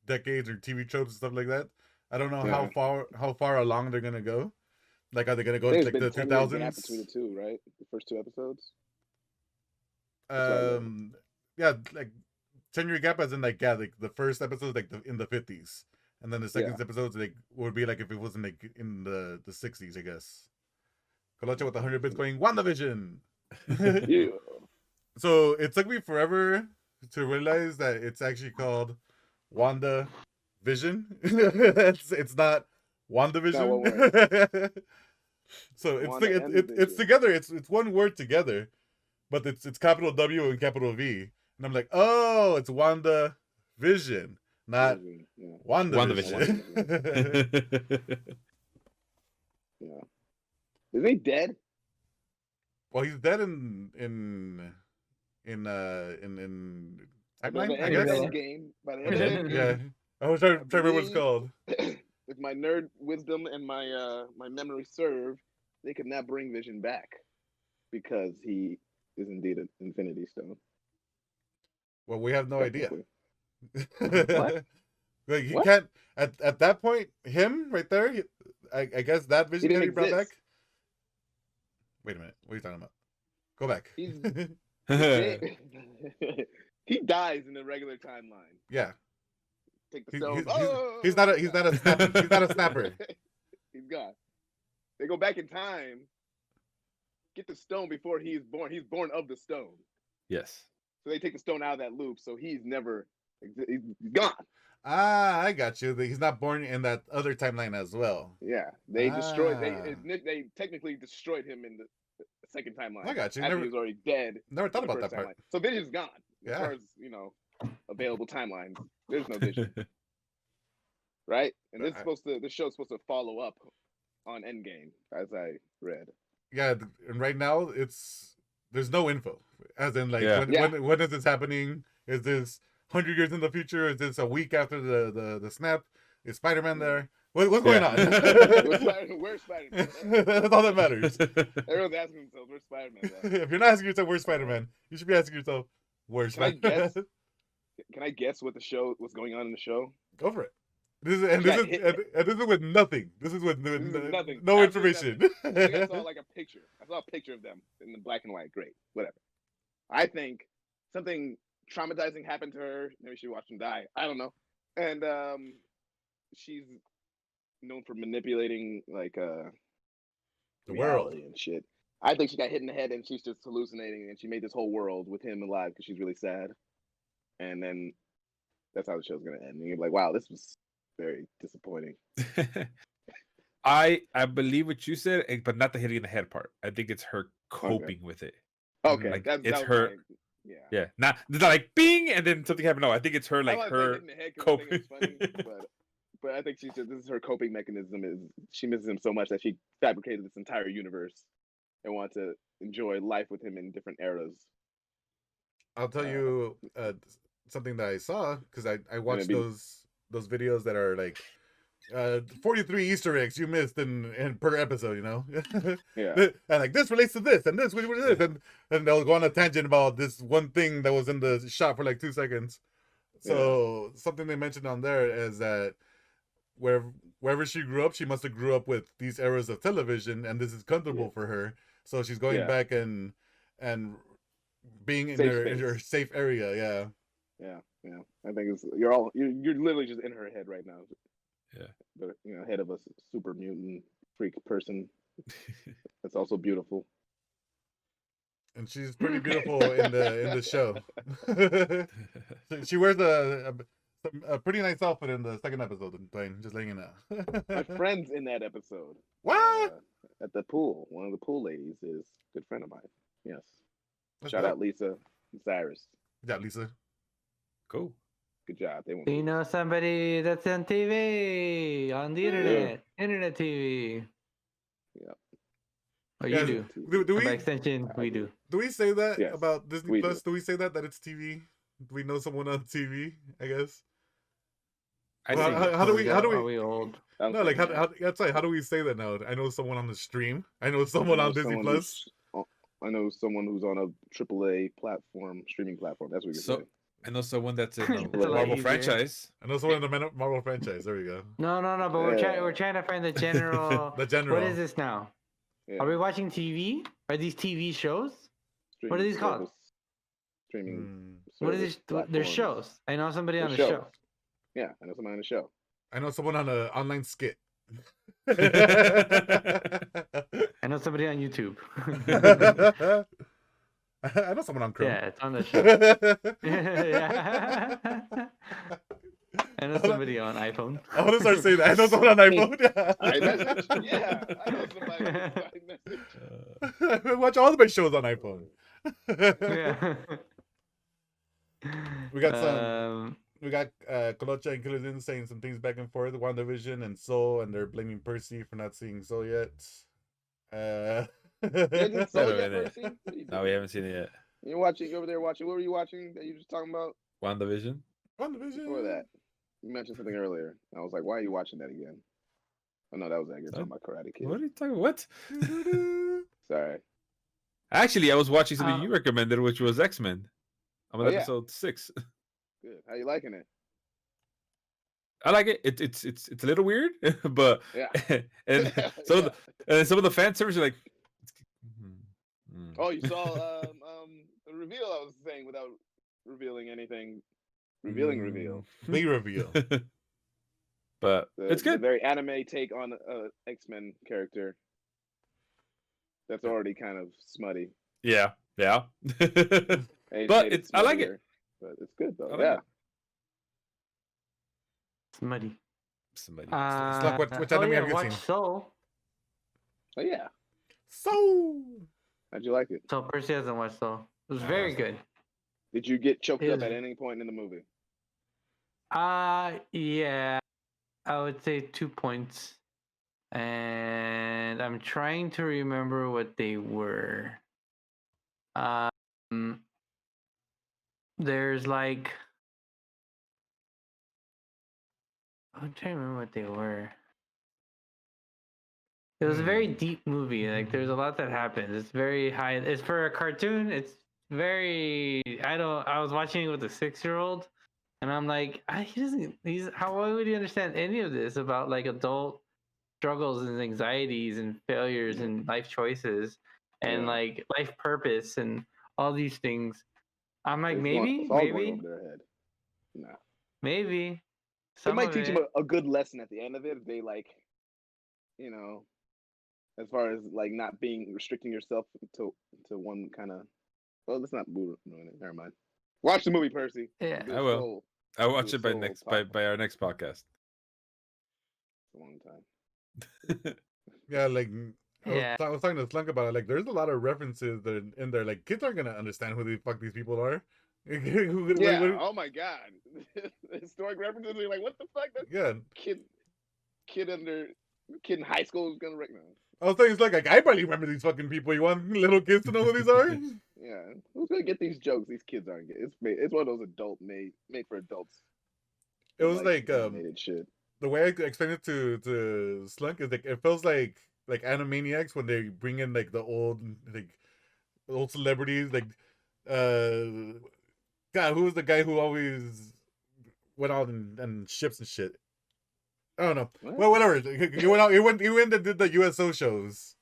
decades or TV tropes and stuff like that. I don't know Yeah. how far along they're gonna go. Like, are they gonna go I to think like the there's been 10 years 2000s? gap between the two, right? The first 2 episodes. what I read. Yeah, like 10-year gap as in like the first episode like in the 50s, and then the second episode like would be like if it wasn't like in the 60s, I guess. Colocha with 100 bits going WandaVision. Yeah. So it took me forever to realize that it's actually called WandaVision. it's not WandaVision. So Wanda and it's Vision. together. It's one word together, but it's capital W and capital V. And I'm like, oh, it's WandaVision, not Yeah. WandaVision. Yeah. Isn't he dead? Well, he's dead in By timeline, the I end of guess. Endgame. By the end of Endgame. Yeah, I was trying to remember what it's called. If my nerd wisdom and my my memory serve, they could not bring Vision back because he is indeed an Infinity Stone. Well, we have no idea. technically. What? Like he What? can't at that point. Him right there. I guess that Vision He can didn't be brought back. exist. Wait a minute. What are you talking about? Go back. He's dead. He dies in the regular timeline. Yeah. Take the He- stone. he's not a snapper. He's not a snapper. He's gone. They go back in time, get the stone before he is born. He's born of the stone. Yes. So they take the stone out of that loop. So he's never, he's gone. Ah, I got you. He's not born in that other timeline as well. Yeah, they destroyed. Ah. They technically destroyed him in the second timeline. I got you. After Never- he was already dead. Never thought in the about that first part. timeline. So Vision's gone. Yeah. As far as available timelines, there's no Vision, right? And this is the show's supposed to follow up on Endgame, as I read. Yeah, and right now there's no info. As in, like, Yeah. when is this happening? Is this 100 years in the future? Is this a week after the snap? Is Spider-Man there? What's going on? Where's Spider-Man? That's all that matters. Everyone's asking themselves, where's Spider-Man? If you're not asking yourself where's Spider-Man, you should be asking yourself where's Can I Spider-Man. guess? Can I guess what's going on in the show? Go for it. This This is with nothing. This is with nothing. no Absolutely information. I think I saw like a picture. I saw a picture of them in the black and white. Great, whatever. I think something traumatizing happened to her. Maybe she watched him die. I don't know. And she's known for manipulating like The reality world. and shit. I think she got hit in the head and she's just hallucinating, and she made this whole world with him alive because she's really sad. And then that's how the show's gonna end. And you're like, wow, this was very disappointing. I believe what you said, but not the hitting in the head part. I think it's her coping with it. Okay, Like, that it's was her. Yeah. Yeah, it's not like bing and then something happened. No, I think it's her, like I her hitting the head 'cause I think coping. it was funny, but I think she said this is her coping mechanism. Is she misses him so much that she fabricated this entire universe and wants to enjoy life with him in different eras. I'll tell you something that I saw because I watched those videos that are like 43 Easter eggs you missed in per episode, you know. Yeah. And like this relates to this and this relates to this, and they'll go on a tangent about this one thing that was in the shot for like 2 seconds. So something they mentioned on there is that wherever she grew up, she must have grew up with these eras of television, and this is comfortable for her. So she's going back and being in her safe area. Yeah. I think you're literally just in her head right now. Yeah. But head of a super mutant freak person. That's also beautiful. And she's pretty beautiful in the show. She wears a pretty nice outfit in the second episode. Just laying it out. My friend's in that episode. What? At the pool. One of the pool ladies is a good friend of mine. Yes. Shout out Lisa and Cyrus. Yeah, Lisa. Cool. Good job. They won't. Do you know somebody that's on TV, on the internet TV? Yeah. Oh, you do. Do we? By extension, we do. Do we say that about Disney Plus? Do. Do we say that it's TV? Do we know someone on TV? I guess. How do we? Are we old? No, like how do we say that now? I know someone on the stream. I know someone on Disney Plus. I know someone who's on a AAA streaming platform. That's what you're saying. I know someone that's in It's the a lot Marvel easier. franchise. I know someone in the Marvel franchise. There we go. No. But we're trying to find the general. The general. What is this now? Yeah. Are we watching TV? Are these TV shows? What are these called? Streaming. What is this? There's shows. I know somebody on the show. Yeah, I know somebody on the show. I know someone on an online skit. I know somebody on YouTube. I know someone on Chrome. Yeah, it's on the show. Yeah. I know somebody on iPhone. I want to start saying that. I know someone on iPhone. iMessage? Yeah, I know somebody on iMessage. I watch all of my shows on iPhone. Yeah. We got Colocha and Kilodin saying some things back and forth. WandaVision and Soul, and they're blaming Percy for not seeing Soul yet. No, we haven't seen it yet. You're over there watching. What were you watching that you were just talking about? WandaVision. Before that, you mentioned something earlier. I was like, why are you watching that again? Oh no, that was Edgar talking about Karate Kid. What are you talking? What? Sorry. Actually, I was watching something you recommended, which was X-Men. I'm on episode 6. Good. How you liking it? I like it. It's a little weird, but and some of the fan service are like. Oh, you saw the reveal I was saying without revealing anything. Reveal. Big reveal. But it's good. The very anime take on a X-Men character. That's already kind of smutty. Yeah. But I like it. But it's good though. Like Smutty. Which anime have you seen? Soul. Oh yeah. Soul. How'd you like it? So Percy hasn't watched Soul. It was very good. Did you get choked up at any point in the movie? Yeah. I would say 2 points. And I'm trying to remember what they were. There's like, I'm trying to remember what they were. It was a very deep movie. Like there's a lot that happens. It's very high. It's for a cartoon. It's very. I don't. I was watching it with a 6-year-old, and I'm like, he doesn't. He's how why would he understand any of this about like adult struggles and anxieties and failures and life choices and like life purpose and all these things. I'm like, It's all going maybe, over their head. Nah. maybe. It might teach them a good lesson at the end of it if they like, as far as like not being restricting yourself to one kind of. Well, let's not move. No, never mind. Watch the movie, Percy. Yeah, I will. I'll watch it by our next podcast. A long time. Yeah, like Yeah. I was talking to Slunk about it. Like, there's a lot of references that in there. Like, kids aren't gonna understand who the fuck these people are. Yeah. Oh my god. Historic references. You're like, what the fuck? That Yeah. Kid in high school is gonna recognize. I was saying, it's like I barely remember these fucking people. You want little kids to know who these are? Yeah. Who's gonna get these jokes? These kids aren't getting. It's one of those adult made for adults. It was like animated shit. The way I explained it to Slunk is like it feels like Animaniacs when they bring in like the old celebrities like God, who was the guy who always went out and ships and shit? I don't know. What? Well, whatever. He went out. He went and did the USO shows.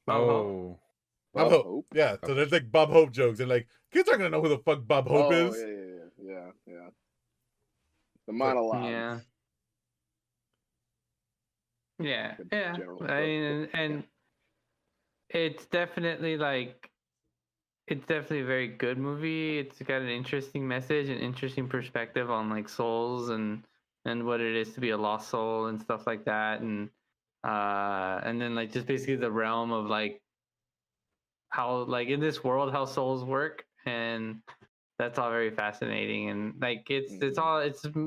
Oh. Bob Hope. Yeah. So there's like Bob Hope jokes, and like kids aren't gonna know who the fuck Bob Hope is. Yeah. The monologues. Yeah. The Yeah. general I mean, and it's definitely like it's definitely a very good movie. It's got an interesting message, an interesting perspective on like souls and what it is to be a lost soul and stuff like that, and then like just basically the realm of like how like in this world how souls work, and that's all very fascinating. And like it's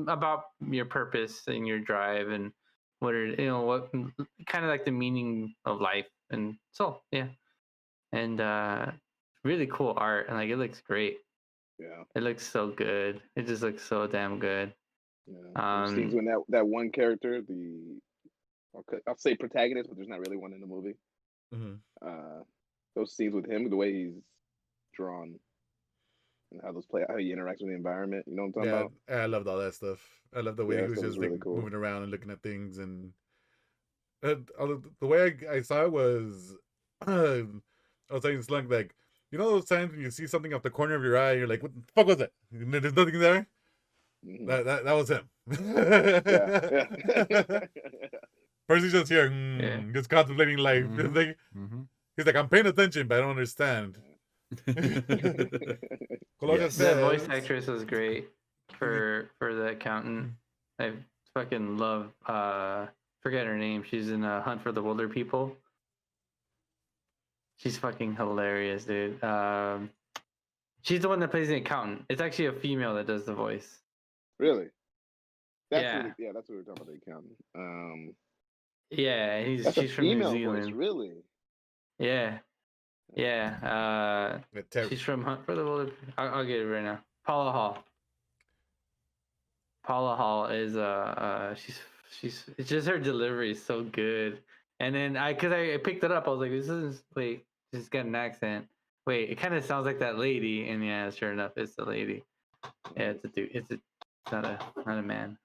about your purpose and your drive and what what kind of like the meaning of life and soul. Yeah, and really cool art, and like it looks great. Yeah, it looks so good. It just looks so damn good. Yeah, scenes when that one character, I'll say protagonist, but there's not really one in the movie. Mm-hmm. Those scenes with him, the way he's drawn, and how he interacts with the environment. You know what I'm talking about? I loved all that stuff. I love the way he was just really like cool. moving around and looking at things, and the way I saw it was, I was saying Slunk, like, you know those times when you see something off the corner of your eye, you're like, what the fuck was that? And there's nothing there. Mm-hmm. That was him. Yeah. Percy's just here, just contemplating life. Mm-hmm. He's like, I'm paying attention, but I don't understand. Yes. The voice actress was great for the accountant. I fucking love forget her name. She's in Hunt for the Wilder People. She's fucking hilarious, dude. She's the one that plays the accountant. It's actually a female that does the voice. Really? Yeah. That's what we were talking about, the accountant. Yeah, she's from New Zealand. Voice, really? Yeah. She's from Hunt for the Wilder. I'll get it right now. Paula Hall. Paula Hall is she's it's just her delivery is so good. And then because I picked it up, I was like, she's got an accent. Wait, it kind of sounds like that lady. And yeah, sure enough, it's the lady. Yeah, it's a dude. It's not a man.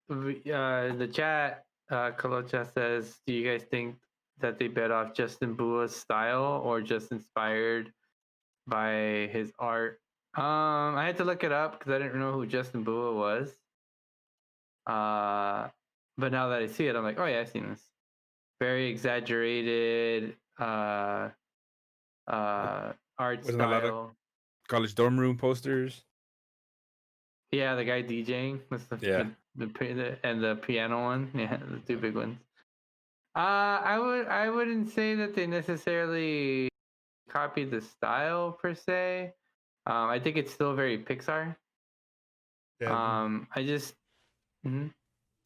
The chat, Kalocha says, do you guys think that they bet off Justin Bua's style or just inspired by his art? I had to look it up because I didn't know who Justin Bua was. But now that I see it, I'm like, oh yeah, I've seen this. Very exaggerated art Wasn't style. a lot of college dorm room posters. Yeah, the guy DJing with the piano one. Yeah, the two big ones. I wouldn't say that they necessarily copied the style per se. I think it's still very Pixar. Yeah. I just. Mm-hmm.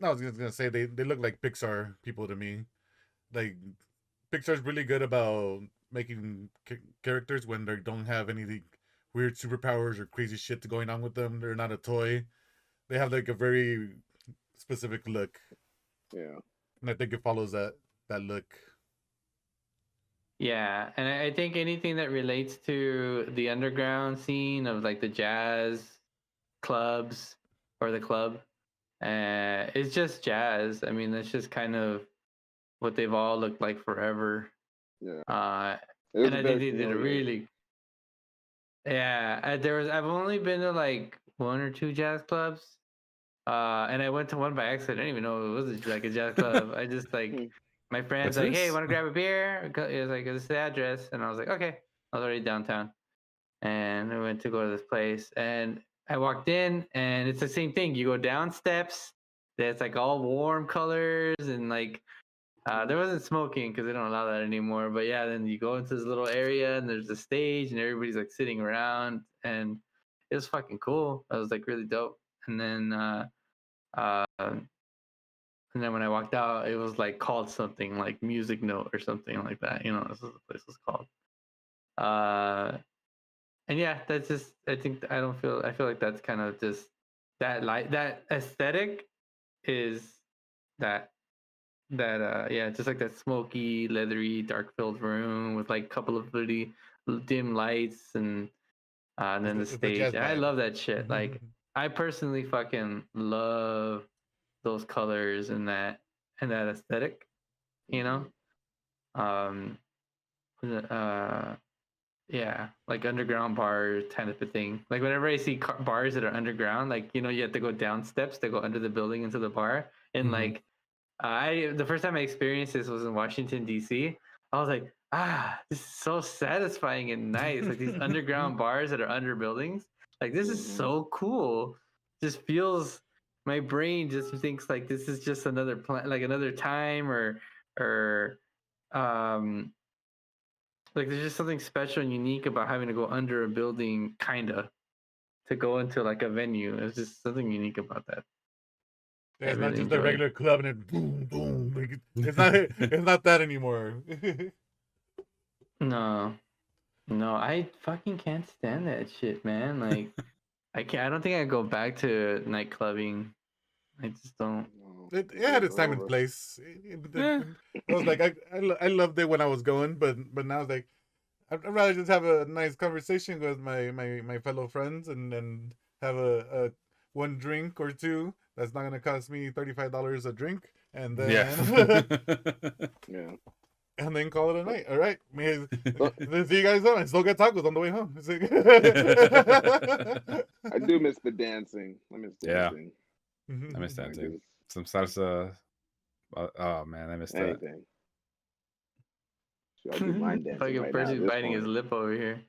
I was just gonna say they look like Pixar people to me. Like Pixar's really good about making characters when they don't have any weird superpowers or crazy shit going on with them. They're not a toy. They have like a very specific look. Yeah. And I think it follows that look. Yeah, and I think anything that relates to the underground scene of like the jazz clubs or the club, it's just jazz. I mean, that's just kind of what they've all looked like forever. Yeah. And I think they did a really, I've only been to like 1 or 2 jazz clubs, and I went to one by accident. I didn't even know it was like a jazz club. I just like my friend's What's like, "Hey, this? want to grab a beer?" It was like, "This is the address," and I was like, "Okay." I was already downtown, and I went to go to this place, and I walked in, and it's the same thing. You go down steps. That's like all warm colors, and like there wasn't smoking because they don't allow that anymore. But yeah, then you go into this little area, and there's a stage, and everybody's like sitting around, and it was fucking cool. It was like really dope. And then and then when I walked out, it was like called something like Music Note or something like that. You know, this is what the place was called. And yeah, that's just. I think I feel like that's kind of just that aesthetic is that yeah, just like that smoky, leathery, dark filled room with like a couple of really dim lights and then the It's the jazz stage. I vibe. love that shit. Like I personally fucking love those colors and that aesthetic, you know. Um, yeah, like underground bars kind of a thing. Like whenever I see bars that are underground, like you know, you have to go down steps to go under the building into the bar, and like the first time I experienced this was in Washington D.C. I was like, this is so satisfying and nice. Like these underground bars that are under buildings. Like this is so cool. Just feels my brain just thinks like this is just another like another time or like there's just something special and unique about having to go under a building, kinda, to go into like a venue. There's just something unique about that. Yeah, I it's not really just a enjoy. regular club and it boom boom. Like, it's not that anymore. No, I fucking can't stand that shit, man. Like, I don't think I go back to night clubbing. I just don't. It had its time and place. I was like, I loved it when I was going, but now it's like I'd rather just have a nice conversation with my fellow friends and have a one drink or two that's not gonna cost me $35 a drink, and then Yeah. and then call it a night. All right, see you guys on. I still got tacos on the way home. I do miss the dancing. I miss dancing. I miss dancing. Some salsa. Oh man, I missed Anything. I'll do line dancing Fucking right person now. biting his lip over here.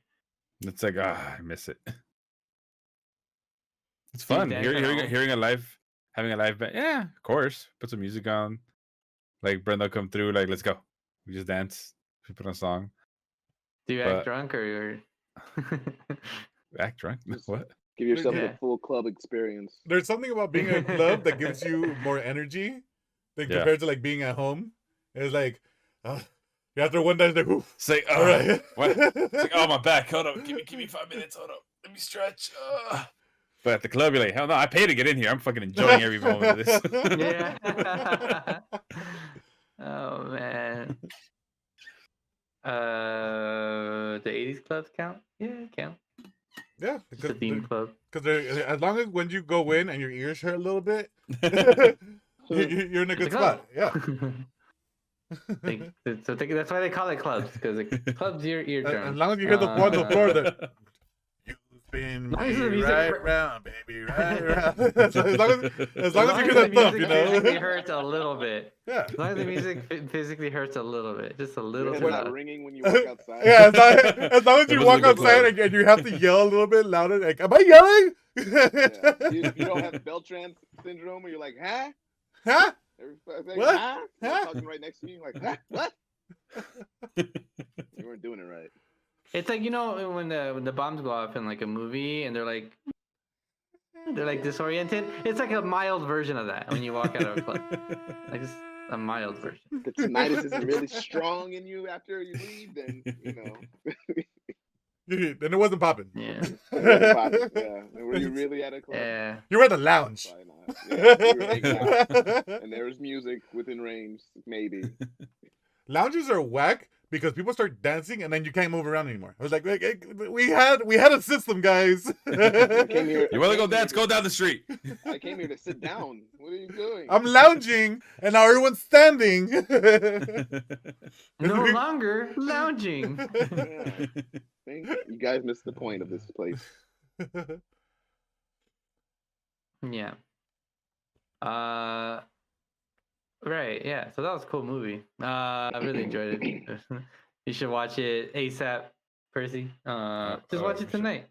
It's like I miss it. It's fun hearing having a live band. Yeah, of course. Put some music on. Like Brenda come through. Like let's go. We just dance. We put on a song. Do you act drunk or act drunk? What? Give yourself the full club experience. There's something about being at a club that gives you more energy than compared to like being at home. It's like after one day, it's like, oof. It's like, all right. What? It's like, oh, my back. Hold up. Give me 5 minutes. Hold up. Let me stretch. But at the club, you're like, hell no, I paid to get in here. I'm fucking enjoying every moment of this. Yeah. Oh man. The 80s clubs count? Yeah, count. Yeah, it's a theme club. Because as long as when you go in and your ears hurt a little bit, you're in a good spot. Yeah. That's why they call it clubs, because clubs ear drum. As long as you hear the one on the floor that you spin me right round, baby, right round. as long as you hear that thump, you know. Physically hurts a little bit. Yeah. As long as the music physically hurts a little bit, just a little bit. Not ringing when you walk outside. Yeah, as long as you walk outside and you have to yell a little bit louder, like, am I yelling? Yeah. You don't have Beltran syndrome, where you're like, huh? Huh? Like, what? Huh? Talking right next to you, like, huh? What? You weren't doing it right. It's like, you know, when the bombs go off in like a movie and they're like disoriented. It's like a mild version of that when you walk out of a club. Like just a mild version. The tinnitus isn't really strong in you after you leave, then you know. Then it wasn't popping. Yeah. Yeah. Were you really at a club? Yeah. You were at the lounge. Yeah, we were hanging out, and there was music within range, maybe. Lounges are whack because people start dancing and then you can't move around anymore. I was like, we had a system, guys. You want to go dance? Go down the street. I came here to sit down. What are you doing? I'm lounging and now everyone's standing. No longer lounging. Yeah. See? You guys missed the point of this place. Yeah. Right. Yeah. So that was a cool movie. I really enjoyed it. You should watch it ASAP, Percy. Just watch it tonight.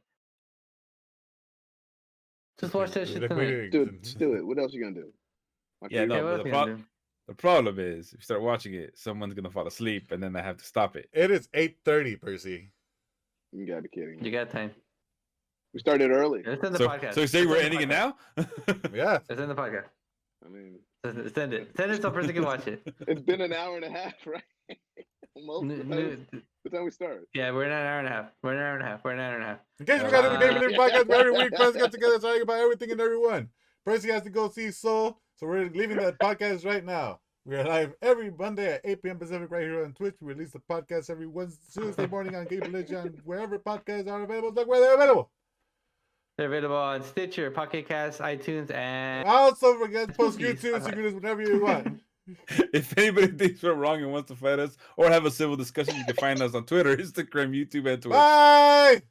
Just watch that shit tonight. Just do it. What else you gonna do? Yeah, no. Yeah, what But else you gonna do? the problem is, if you start watching it, someone's gonna fall asleep, and then I have to stop it. It is 8:30, Percy. You gotta be kidding me. You got time. We started early. Let's end the So, podcast. so you say Let's we're end the ending it now? Yeah. Let's end the podcast. I mean, Send it. Send it so Percy can watch it. it's been an hour and a half, right? Almost. The time we start. Yeah, we're in an hour and a half. We're in an hour and a half. We're in an hour and a half. In case we got a Game Believe podcast where every week, Percy got together talking about everything and everyone. Percy has to go see Soul, so we're leaving the podcast right now. We are live every Monday at 8 p.m. Pacific right here on Twitch. We release the podcast every Tuesday morning on Game Believe and wherever podcasts are available. Look where they're available. They're available on Stitcher, Pocket Cast, iTunes, and Also, forget to post YouTube, so you can do this whenever you want. If anybody thinks we're wrong and wants to fight us or have a civil discussion, you can find us on Twitter, Instagram, YouTube, and Twitch. Bye!